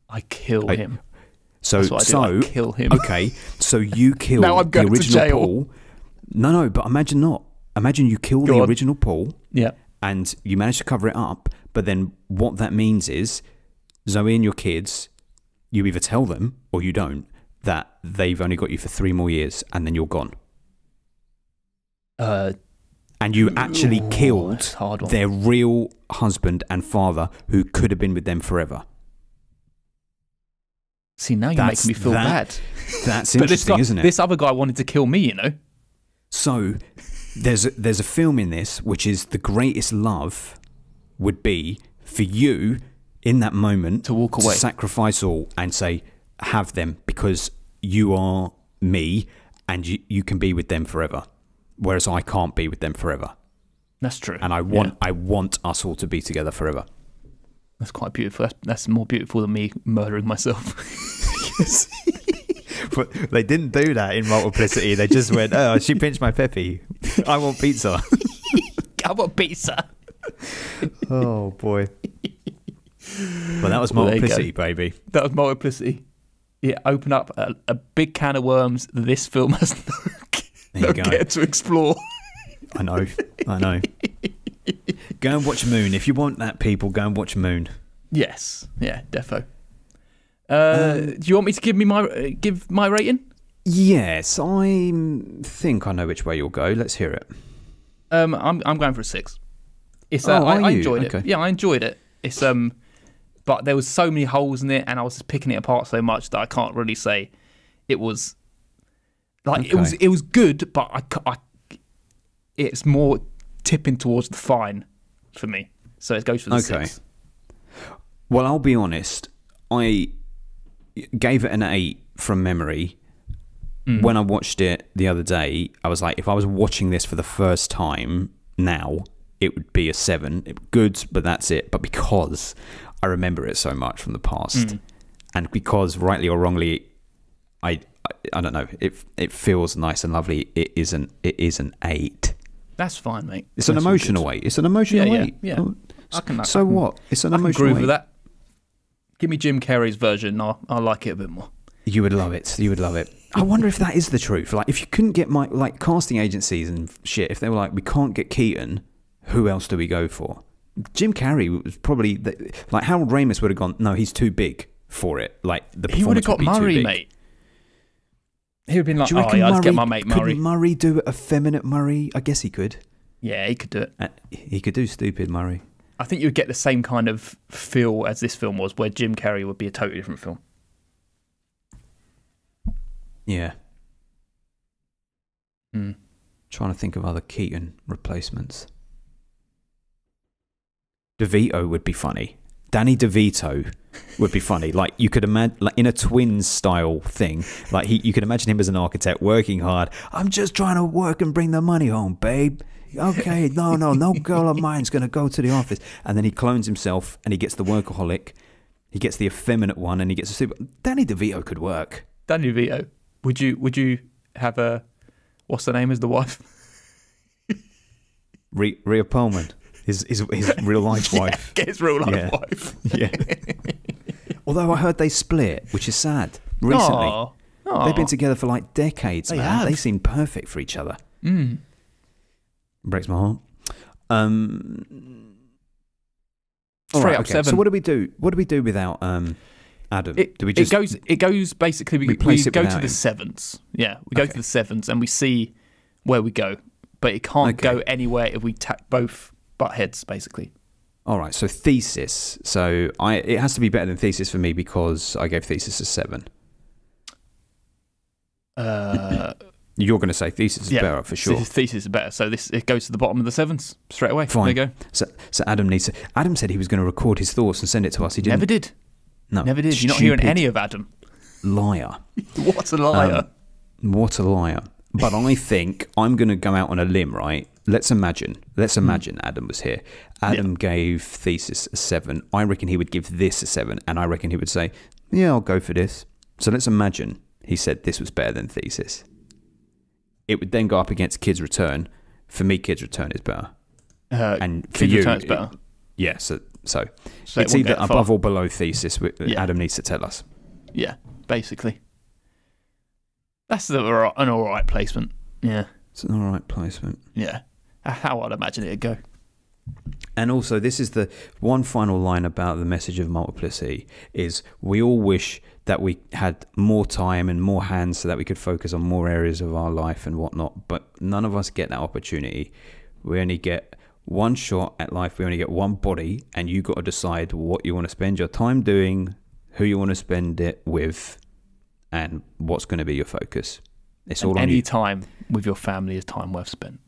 I kill him. So I kill him. Okay, so you kill now I'm going the original to jail. Paul. No, but imagine not. Imagine you kill the original Paul. Yeah. And you manage to cover it up, but then what that means is Zoe and your kids, you either tell them or you don't that they've only got you for 3 more years and then you're gone. and you actually that's killed a hard one. their real husband and father who could have been with them forever. See, now you're making me feel bad. That's But interesting, isn't it? This other guy wanted to kill me, you know. So there's a film in this which is the greatest love would be for you in that moment To walk away. to sacrifice all and say, have them because you are me and you can be with them forever, whereas I can't be with them forever. That's true. And I want us all to be together forever. That's quite beautiful. That's more beautiful than me murdering myself. But they didn't do that in Multiplicity. They just went, oh, she pinched my peppy. I want pizza. I want pizza. Oh, boy. But that was Well, there you Multiplicity, go. baby. That was Multiplicity. Yeah, open up a big can of worms. This film has There you no go. care to explore. I know. Go and watch Moon. If you want that, people, go and watch Moon. Yes. Yeah, defo. Do you want me to give my rating? Yes, I think I know which way you'll go. Let's hear it. I'm going for a 6. It's Oh, I are you? enjoyed it. Okay. Yeah, I enjoyed it. It's but there was so many holes in it, and I was just picking it apart so much that I can't really say it was like Okay. it was good, but it's more tipping towards the fine for me. So it goes for the Okay. 6. Well, I'll be honest. I gave it an 8 from memory. When I watched it the other day, I was like, if I was watching this for the first time now, it would be a 7. Good, but that's it. But because I remember it so much from the past, and because rightly or wrongly, I don't know, it feels nice and lovely. It is an 8. That's fine, mate. It's an That's all emotional good. 8. It's an emotional Yeah, 8. yeah. I can- So I can- what? It's an I can emotional groove 8. with that. Give me Jim Carrey's version. I'll like it a bit more. You would love it. You would love it. I wonder if that is the truth. Like, if you couldn't get like casting agencies and shit, if they were like, we can't get Keaton, who else do we go for? Jim Carrey was probably like Harold Ramis would have gone. No, he's too big for it. Like the He would have performance got be too Murray, big. mate. He would have been like, Do you oh reckon yeah, I'd Murray, get my mate Murray. Could Murray do a feminine Murray? I guess he could. Yeah, he could do it. He could do stupid Murray. I think you would get the same kind of feel as this film was, where Jim Carrey would be a totally different film. Yeah. Mm. Trying to think of other Keaton replacements. DeVito would be funny. Danny DeVito would be funny. Like, you could imagine, like, in a twins style thing, like you could imagine him as an architect working hard. I'm just trying to work and bring the money home, babe. Okay, no girl of mine's gonna go to the office. And then he clones himself and he gets the workaholic. He gets the effeminate one and he gets a super. Danny DeVito could work. Danny DeVito, would you have a what's the name as the wife? Rhea Perlman, his real life wife. Get his real life Yeah. wife. Yeah. Although I heard they split, which is sad. Recently, Aw. they've been together for like decades, They man. have. They seem perfect for each other. Mm. Breaks my heart. All Straight right, up okay. 7. So what do we do? What do we do without Adam? Do we just it goes basically we place it go to without the him? sevens. Yeah, we go Okay. to the sevens and we see where we go, but it can't Okay. go anywhere if we both butt heads basically. All right, so Thesis. So it has to be better than Thesis for me because I gave Thesis a 7. You're going to say Thesis is better for sure. Thesis is better, so it goes to the bottom of the sevens straight away. Fine. There you go. So Adam said he was going to record his thoughts and send it to us. He didn't. Never did. No, Never did. You're not hearing Stupid any of Adam. liar. What a liar. What a liar. But I think I'm going to go out on a limb, right? Let's imagine Adam was here. Adam gave Thesis a 7. I reckon he would give this a 7, and I reckon he would say, yeah, I'll go for this. So let's imagine he said this was better than Thesis. It would then go up against Kids Return. For me, Kids Return is better. And for Kid you, Return's better. Yeah, so it it's won't either get far. above or below Thesis. Yeah. Adam needs to tell us. Yeah, basically. That's an all right placement. Yeah, It's an all right placement. yeah. How I'd imagine it'd go. And also, this is the one final line about the message of Multiplicity is we all wish that we had more time and more hands so that we could focus on more areas of our life and whatnot, but none of us get that opportunity. We only get one shot at life. We only get one body, and you got to decide what you want to spend your time doing, who you want to spend it with, and what's going to be your focus. It's all on any you. time with your family is time worth spent.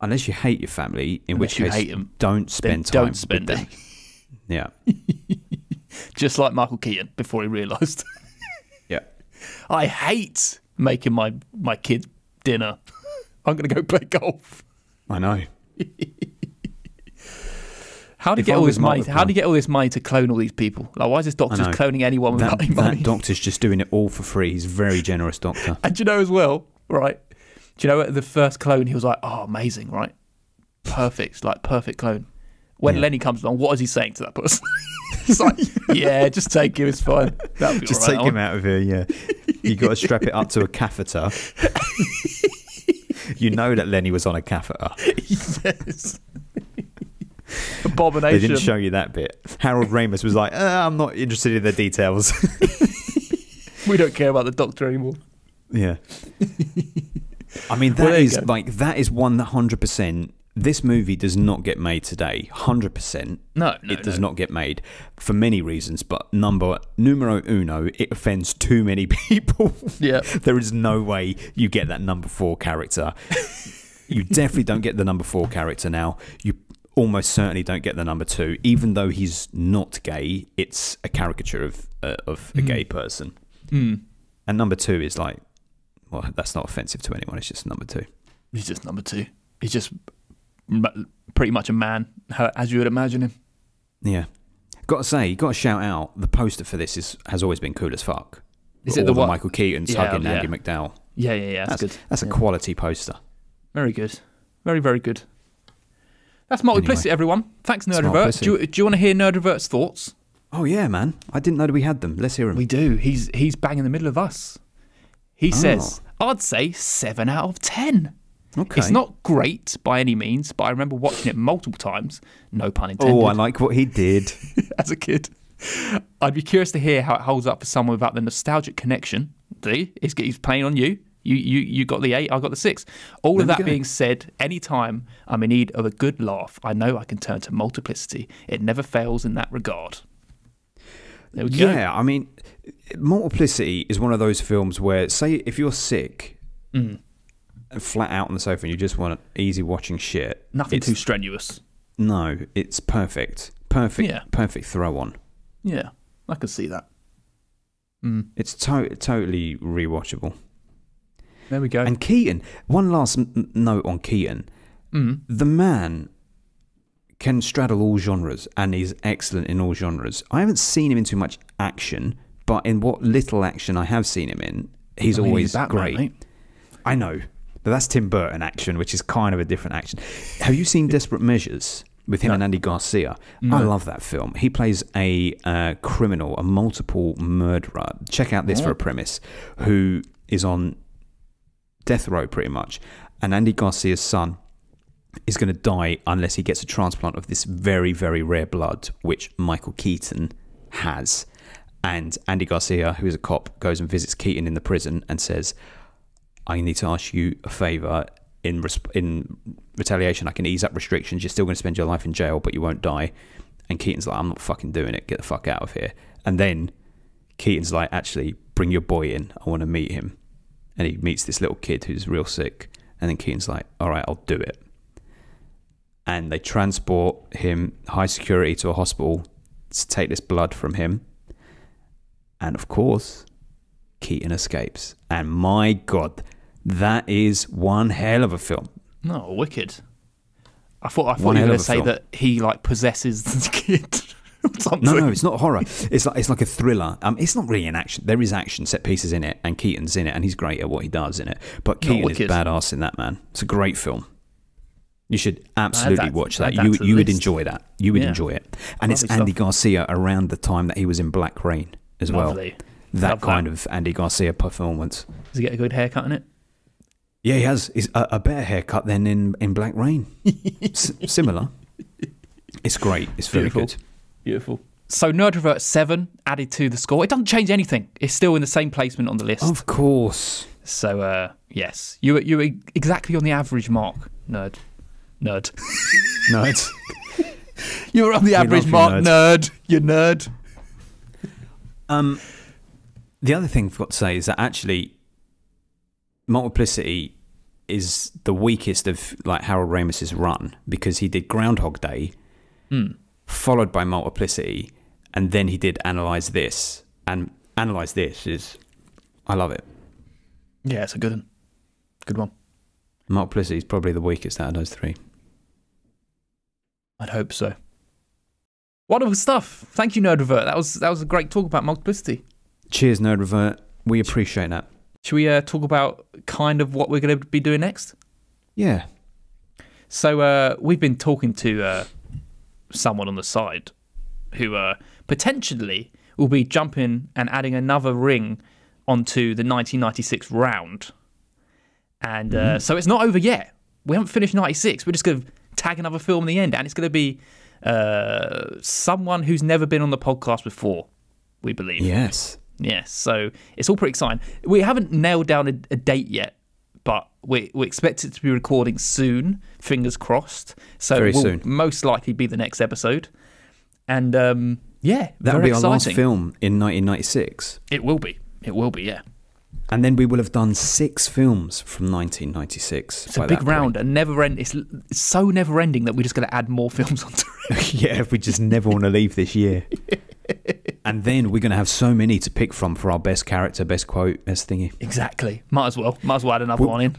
Unless you hate your family, in Unless which you case hate them, don't spend time don't spend with it. them. Yeah. Just like Michael Keaton before he realised. Yeah. I hate making my kids dinner. I'm going to go play golf. I know. How do you If get I all was this money? Mark, How do you get all this money to clone all these people? Like, why is this doctor I know. just cloning anyone without any money? That doctor's just doing it all for free. He's a very generous doctor. And do you know as well, right? Do you know at the first clone he was like, "Oh, amazing, right? Perfect, like perfect clone." When Yeah. Lenny comes along, what is he saying to that person? He's like, "Yeah, just take him. It's fine. That'll be Just all right, take him out of here, yeah. You got to strap it up to a catheter. You know that Lenny was on a catheter. Yes. They Abomination. didn't show you that bit. Harold Ramis was like, I'm not interested in the details. We don't care about the doctor anymore. Yeah. I mean, Well, that there you is go. like, that is 100%. This movie does not get made today. 100%. No, It does not get made for many reasons, but numero uno, it offends too many people. Yeah. There is no way you get that number 4 character. You definitely don't get the number 4 character now. You almost certainly don't get the number 2, even though he's not gay. It's a caricature of a gay person. Mm. And number 2 is like, well, that's not offensive to anyone. It's just number 2. He's just number 2. He's just pretty much a man, as you would imagine him. Yeah. Got to say, got to shout out, the poster for this has always been cool as fuck. Is it All the the one- Michael Keaton's Yeah, hugging yeah. Andy McDowell. Yeah. That's good. That's a quality poster. Very good. Very, very good. That's Multiplicity, everyone. Thanks, Nerd Revert. Multiplicity. Do you want to hear Nerd Revert's thoughts? Oh yeah, man. I didn't know that we had them. Let's hear them. We do. He's bang in the middle of us. He says, I'd say 7 out of 10. Okay. It's not great by any means, but I remember watching it multiple times. No pun intended. Oh, I like what he did. As a kid. I'd be curious to hear how it holds up for someone without the nostalgic connection. See, he's playing on you. You got the 8, I got the 6. All of There we that go. being said, anytime I'm in need of a good laugh, I know I can turn to Multiplicity. It never fails in that regard. There we go. Yeah, I mean, Multiplicity is one of those films where, say, if you're sick and flat out on the sofa and you just want easy watching shit. Nothing it's- too strenuous. No, it's perfect. Perfect throw on. Yeah, I can see that. It's totally rewatchable. There we go. And Keaton, one last note on Keaton. The man can straddle all genres and is excellent in all genres. I haven't seen him in too much action, but in what little action I have seen him in, he's always Batman, great. mate. I know, but that's Tim Burton action, which is kind of a different action. Have you seen Desperate Measures with him and Andy Garcia? No. I love that film. He plays a criminal, a multiple murderer. Check out this for a premise, who is on death row pretty much, and Andy Garcia's son is going to die unless he gets a transplant of this very, very rare blood, which Michael Keaton has. And Andy Garcia, who is a cop, goes and visits Keaton in the prison and says, I need to ask you a favour. In retaliation, I can ease up restrictions. You're still going to spend your life in jail, but you won't die. And Keaton's like, I'm not fucking doing it. Get the fuck out of here. And then Keaton's like, actually, bring your boy in. I want to meet him. And he meets this little kid who's real sick. And then Keaton's like, all right, I'll do it. And they transport him high security to a hospital to take this blood from him. And of course, Keaton escapes. And my God, that is one hell of a film. No, wicked. I thought One you were hell going of to a say film. that he like possesses the kid or something. No, it's not horror. It's like a thriller. It's not really an action. There is action set pieces in it, and Keaton's in it, and he's great at what he does in it. But Keaton is wicked. badass in that, man. It's a great film. You should absolutely that- watch add that. that to the You would list. enjoy that. You would Yeah. enjoy it. And it's Lovely Andy stuff. Garcia around the time that he was in Black Rain as Lovely. well. That Love kind that. of Andy Garcia performance. Does he get a good haircut in it? Yeah, he has. He's a better haircut than in Black Rain. Similar. It's great. It's very Beautiful. good. Beautiful. So Nerd Revert 7 added to the score. It doesn't change anything. It's still in the same placement on the list. Of course. So yes, you were exactly on the average mark, Nerd Nerd. Nerds. You were on the average love you, mark, nerds. nerd. You nerd. The other thing I've got to say is that actually Multiplicity is the weakest of like Harold Ramis's run, because he did Groundhog Day, followed by Multiplicity, and then he did Analyze This. And Analyze This is, I love it. Yeah, it's a good one. Good one. Multiplicity is probably the weakest out of those three. I'd hope so. Wonderful stuff. Thank you, Nerd Revert. That was a great talk about Multiplicity. Cheers, Nerd Revert. We appreciate that. Should we talk about kind of what we're going to be doing next? Yeah. So we've been talking to someone on the side who potentially will be jumping and adding another ring onto the 1996 round. And so it's not over yet. We haven't finished 96. We're just going to tag another film in the end. And it's going to be someone who's never been on the podcast before, we believe. Yes. Yes, so it's all pretty exciting. We haven't nailed down a date yet, but we expect it to be recording soon, fingers crossed. So Very it will soon. most likely be the next episode. And yeah, That'll very be our exciting. last film in 1996. It will be. It will be, yeah. And then we will have done 6 films from 1996. It's a big round, and it's so never ending that we're just going to add more films onto it. Yeah, if we just never want to leave this year. And then we're going to have so many to pick from for our best character, best quote, best thingy. Exactly. Might as well add another one in.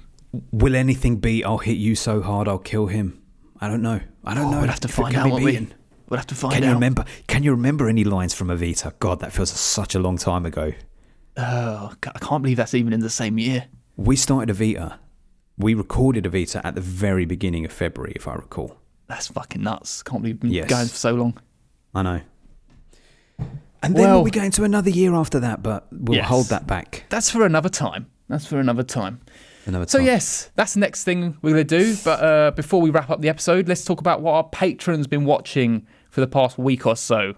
Will anything beat "I'll hit you so hard I'll kill him"? I don't know. Know. We'll have to if it find can out, be won't we? beaten. We'll have to find Can out. you remember? Can you remember any lines from Evita? God, that feels such a long time ago. Oh, I can't believe that's even in the same year. We started Evita. We recorded Evita at the very beginning of February, if I recall. That's fucking nuts. Can't believe we've been Yes. going for so long. I know. And then we'll be going to another year after that, but we'll Yes. hold that back. That's for another time. Another So time. yes, that's the next thing we're going to do. But before we wrap up the episode, let's talk about what our patrons been watching for the past week or so.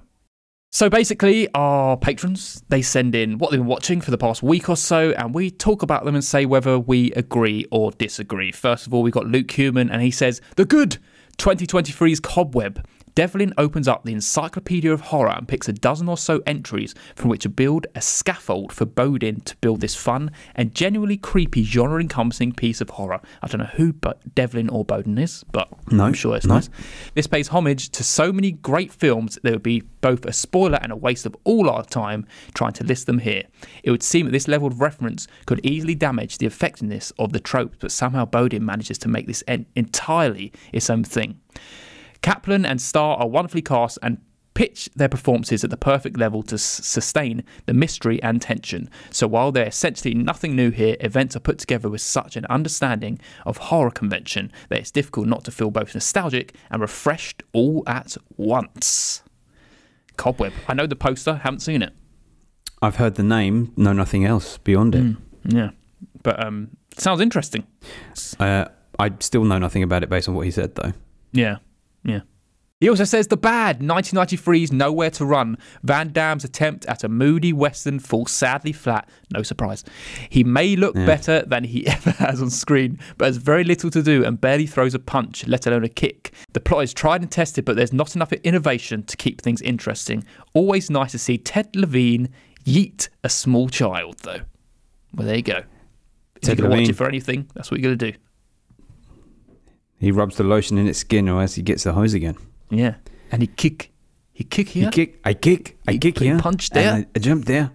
So basically, our patrons, they send in what they've been watching for the past week or so, and we talk about them and say whether we agree or disagree. First of all, we got Luke Human, and he says, "The good 2023's Cobweb. Devlin opens up the Encyclopedia of Horror and picks a dozen or so entries from which to build a scaffold for Bodin to build this fun and genuinely creepy genre-encompassing piece of horror." I don't know who Devlin or Bodin is, but I'm sure it's nice. This pays homage to so many great films that it would be both a spoiler and a waste of all our time trying to list them here. It would seem that this level of reference could easily damage the effectiveness of the tropes, but somehow Bodin manages to make this entirely its own thing. Kaplan and Starr are wonderfully cast and pitch their performances at the perfect level to sustain the mystery and tension. So while they're essentially nothing new here, events are put together with such an understanding of horror convention that it's difficult not to feel both nostalgic and refreshed all at once. Cobweb. I know the poster, haven't seen it. I've heard the name, know nothing else beyond it. Yeah, but sounds interesting. I still know nothing about it based on what he said, though. Yeah. He also says the bad 1993's Nowhere to Run. Van Damme's attempt at a moody western falls sadly flat. No surprise. He may look better than he ever has on screen, but has very little to do and barely throws a punch, let alone a kick. The plot is tried and tested, but there's not enough innovation to keep things interesting. Always nice to see Ted Levine yeet a small child, though. Well, there you go. If you're going to watch it for anything, that's what you're going to do. He rubs the lotion in its skin, or else he gets the hose again. Yeah, and he kick here. I kick here. Punch there. And I jump there.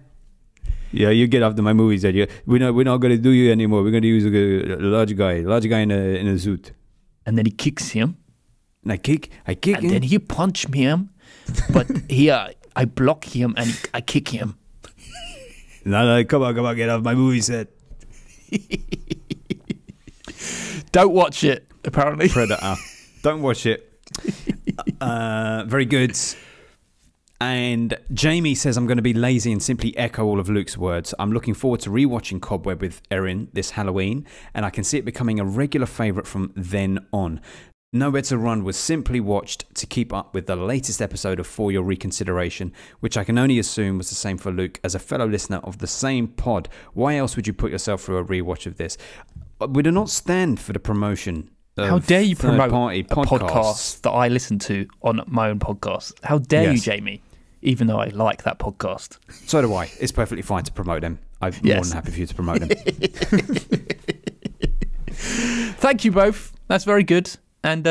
Yeah, you get after my movies. That we're not going to do you anymore. We're going to use a large guy in a suit. And then he kicks him. And I kick And him. then he punch him, but here I block him and I kick him. No, come on, get off my movie set. Don't watch it, apparently. Predator. Don't watch it. Very good. And Jamie says, "I'm going to be lazy and simply echo all of Luke's words. I'm looking forward to rewatching Cobweb with Erin this Halloween, and I can see it becoming a regular favourite from then on. Nowhere to Run was simply watched to keep up with the latest episode of For Your Reconsideration, which I can only assume was the same for Luke as a fellow listener of the same pod. Why else would you put yourself through a rewatch of this?" We do not stand for the promotion How dare you promote third-party a podcast that I listen to on my own podcast? How dare you, Yes. Jamie? Even though I like that podcast. So do I. It's perfectly fine to promote them. I'm more Yes. than happy for you to promote them. Thank you both. That's very good. And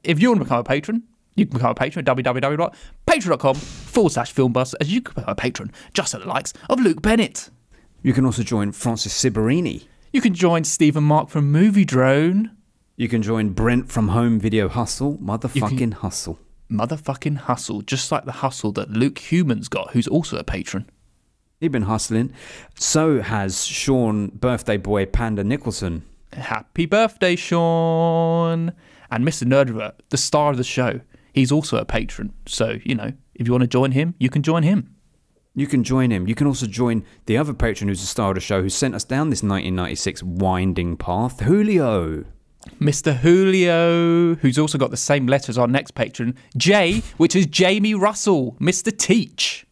if you want to become a patron, you can become a patron at www.patreon.com/filmbus, as you can become a patron just at the likes of Luke Bennett. You can also join Francis Ciberini. You can join Steve and Mark from Movie Drone. You can join Brent from Home Video Hustle. Motherfucking hustle. Motherfucking hustle, just like the hustle that Luke Human's got, who's also a patron. He's been hustling. So has Sean Birthday Boy Panda Nicholson. Happy birthday, Sean. And Mr. Nerdriver, the star of the show, he's also a patron. So, you know, if you want to join him, you can join him. You can join him. You can also join the other patron who's the star of the show, who sent us down this 1996 winding path, Julio. Mr. Julio, who's also got the same letter as our next patron, J, which is Jamie Russell, Mr. Teach.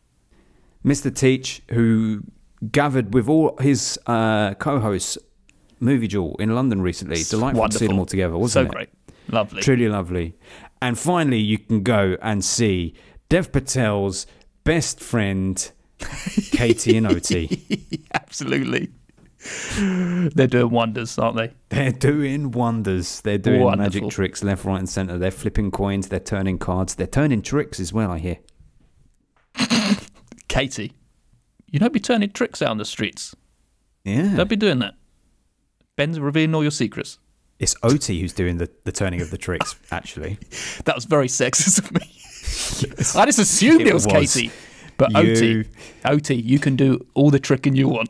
Mr. Teach, who gathered with all his co-hosts, Movie Jewel, in London recently. Delightful to see them all together, wasn't it? So great. Lovely. Truly lovely. And finally, you can go and see Dev Patel's best friend, Katie and Oti. Absolutely. They're doing wonders, aren't they? They're doing wonders. They're doing Wonderful. magic tricks left, right, and centre. They're flipping coins. They're turning cards. They're turning tricks as well, I hear. Katie, you don't be turning tricks out on the streets. Yeah. Don't be doing that. Ben's revealing all your secrets. It's Oti who's doing the turning of the tricks, actually. That was very sexist of me. I just assumed it was Katie. But Oti, you can do all the tricking you want.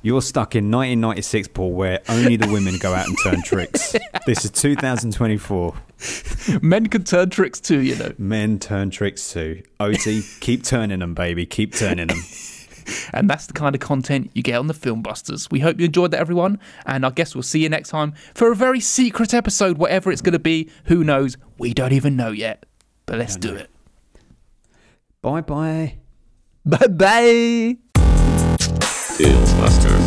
You're stuck in 1996, Paul, where only the women go out and turn tricks. This is 2024. Men can turn tricks too, you know. Men turn tricks too. Oti, keep turning them, baby. Keep turning them. And that's the kind of content you get on the Film Busters. We hope you enjoyed that, everyone. And I guess we'll see you next time for a very secret episode, whatever it's going to be. Who knows? We don't even know yet. But let's do it. Bye-bye. Bye-bye. Filmbuster.